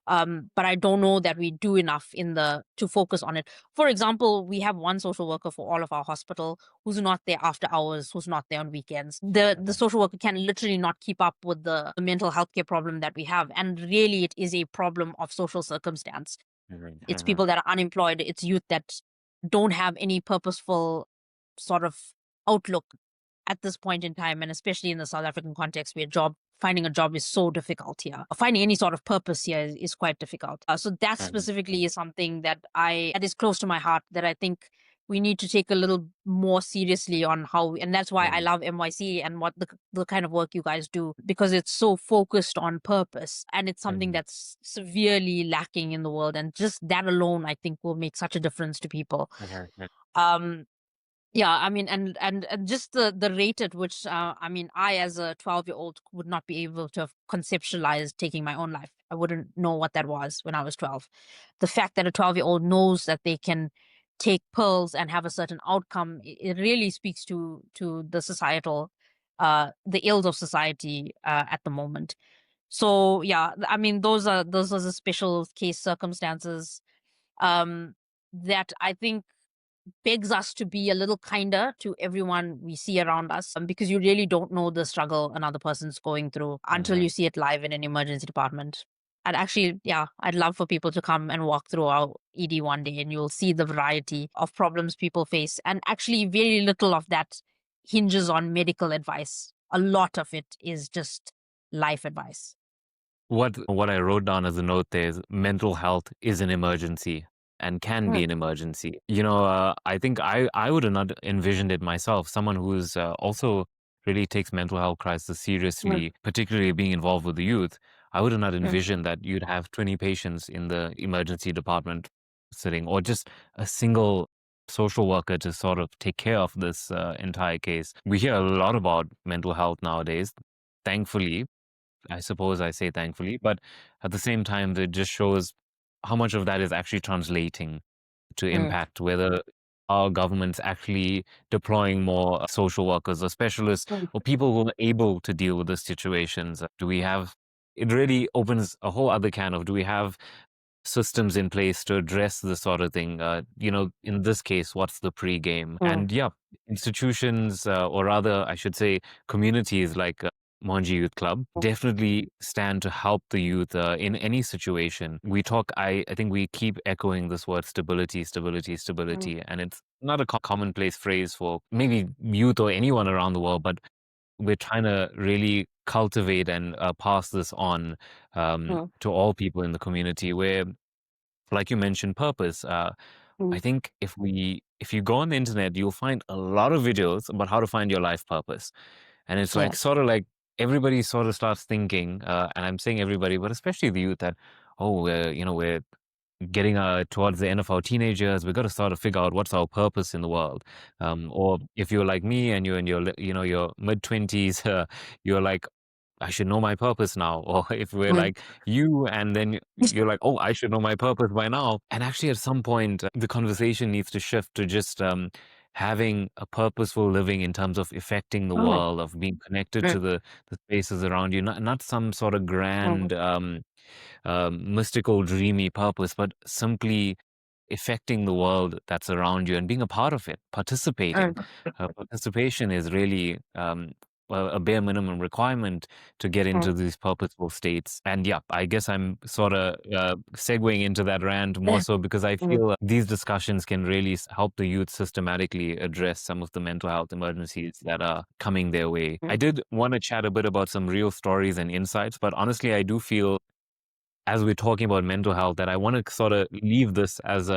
B: but I don't know that we do enough in the to focus on it. For example, we have one social worker for all of our hospital who's not there after hours, who's not there on weekends. The social worker can literally not keep up with the mental health care problem that we have, and really, it is a problem of social circumstance.
A: Mhm.
B: It's
A: Mhm.
B: people that are unemployed. It's youth that don't have any purposeful sort of outlook at this point in time, and especially in the South African context where job finding a job is so difficult here. Finding any sort of purpose here is quite difficult. So that
A: Mhm.
B: specifically is something that is close to my heart that I think we need to take a little more seriously on how, and that's why I
A: Mhm.
B: love MYC and what the kind of work you guys do, because it's so focused on purpose, and it's something
A: Mhm.
B: that's severely lacking in the world, and just that alone I think will make such a difference to people.
A: Mhm.
B: um yeah, I mean, and just the rate at which I mean, I as a 12-year-old would not be able to have conceptualized taking my own life. I wouldn't know what that was when I was 12. The fact that a 12-year-old knows that they can take pills and have a certain outcome, it really speaks to the societal the ills of society at the moment. So yeah, I mean, those are the special case circumstances um that I think begs us to be a little kinder to everyone we see around us, because you really don't know the struggle another person's going through until
A: Mhm.
B: you see it live in an emergency department. And actually, yeah, I'd love for people to come and walk through our ED one day and you'll see the variety of problems people face. And actually, very little of that hinges on medical advice. A lot of it is just life advice.
A: What I wrote down as a note there is mental health is an emergency and can be
B: Mm,
A: an emergency. I think I would have not envisioned it myself. Someone who's also really takes mental health crisis
B: mm,
A: seriously, particularly being involved with the youth. I would have not
B: mm,
A: envisioned that you'd have 20 patients in the emergency department sitting, or just a single social worker to sort of take care of this entire case. We hear a lot about mental health nowadays, thankfully. I suppose I say thankfully, but at the same time, it just shows how much of that is actually translating to
B: mm,
A: impact, whether our government's actually deploying more social workers or specialists
B: mm,
A: or people who are able to deal with the situations. Do we have, it really opens a whole other can of, do we have systems in place to address this sort of thing? In this case, what's the pre-game?
B: mm,
A: And yeah, institutions, or rather, I should say, communities like Mohanji Youth Club definitely stand to help the youth in any situation. We talk, I think we keep echoing this word stability, stability,
B: Mm,
A: stability. And it's not a commonplace phrase for maybe youth or anyone around the world, but we're trying to really cultivate and pass this on
B: mm,
A: to all people in the community where, like you mentioned, purpose. I
B: mm.
A: think if you go on the internet, you'll find a lot of videos about how to find your life purpose. And it's like
B: Yes.
A: sort of like everybody sort of starts thinking, and I'm saying everybody, but especially the youth that, oh, we're getting towards the end of our teenage years, we've got to start to figure out what's our purpose in the world. Or if you're like me and you're in your mid 20s, you're like, I should know my purpose now. Or if we're
B: Mm,
A: like you, and then you're like, oh, I should know my purpose by now. And actually, at some point, the conversation needs to shift to just having a purposeful living in terms of affecting the
B: mm,
A: world, of being connected
B: mm,
A: to the spaces around you, not some sort of
B: mm,
A: grand, mystical, dreamy purpose, but simply affecting the world that's around you and being a part of it, participating.
B: mm,
A: Participation is really a bare minimum requirement to get
B: mm,
A: into these purposeful states. And yeah, I guess I'm sort of segueing into that rant more so because I
B: mm,
A: feel these discussions can really help the youth systematically address some of the mental health emergencies that are coming their way. I
B: mm,
A: did want to chat a bit about some real stories and insights, but honestly, I do feel as we're talking about mental health, that I want to sort of leave this as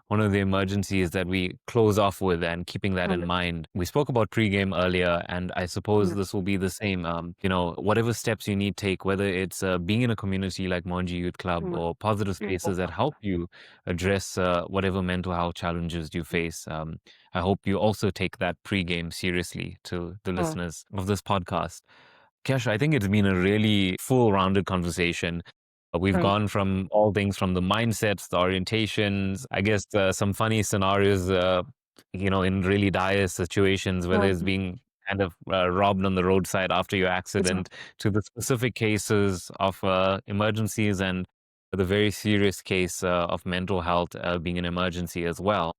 A: one of the emergencies that we close off with, and keeping that in
B: mm,
A: mind. We spoke about pregame earlier, and I suppose
B: mm,
A: this will be the same. Whatever steps you need take, whether it's being in a community like Mohanji Youth Club
B: mm,
A: or positive spaces that help you address whatever mental health challenges you face. I hope you also take that pregame seriously to the
B: mm,
A: listeners of this podcast. Kesh, I think it's been a really full rounded conversation. We've
B: mm,
A: gone from all things from the mindsets, the orientations, I guess some funny scenarios, in really dire situations, whether it's
B: mm.
A: being kind of robbed on the roadside after your accident, to the specific cases of emergencies and the very serious case of mental health being an emergency as well.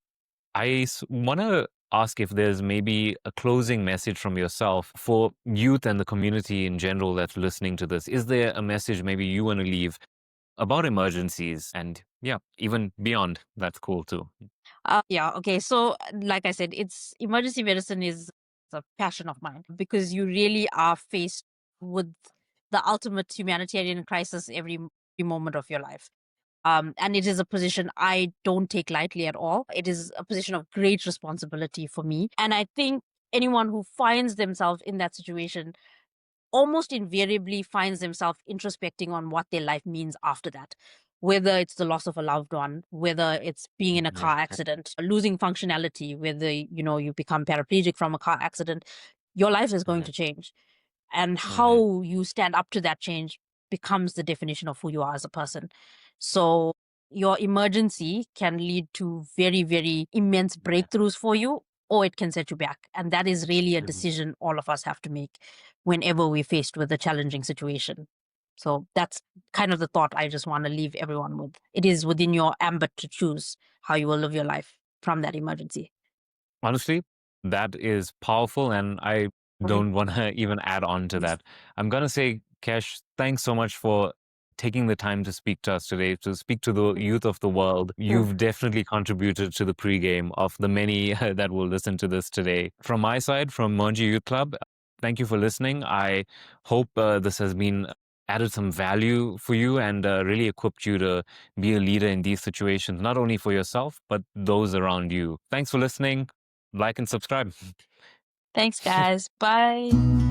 A: I want to ask if there's maybe a closing message from yourself for youth and the community in general that's listening to this. Is there a message maybe you want to leave about emergencies and yeah, even beyond? That's cool too.
B: Yeah, okay. So, like I said, it's emergency medicine is a passion of mine because you really are faced with the ultimate humanitarian crisis every moment of your life. And it is a position I don't take lightly at all. It is a position of great responsibility for me. And I think anyone who finds themselves in that situation almost invariably finds themselves introspecting on what their life means after that. Whether it's the loss of a loved one, whether it's being in a
A: Yeah.
B: car accident, losing functionality, whether you become paraplegic from a car accident, your life is going
A: Mhm.
B: to change. And
A: Mhm.
B: how you stand up to that change becomes the definition of who you are as a person. So your emergency can lead to very, very immense
A: Yeah.
B: breakthroughs for you, or it can set you back. And that is really a
A: Mhm.
B: decision all of us have to make whenever we're faced with a challenging situation. So that's kind of the thought I just want to leave everyone with. It is within your ambit to choose how you will live your life from that emergency.
A: Honestly, that is powerful, and I
B: Mhm.
A: don't want to even add on to
B: Yes.
A: that. I'm going to say, Kesh, thanks so much for taking the time to speak to us today, to speak to the youth of the world.
B: Mm.
A: You've definitely contributed to the pregame of the many that will listen to this today. From my side, from Mohanji Youth Club, thank you for listening. I hope this has been added some value for you and really equipped you to be a leader in these situations, not only for yourself, but those around you. Thanks for listening. Like and subscribe.
B: Thanks, guys. Bye.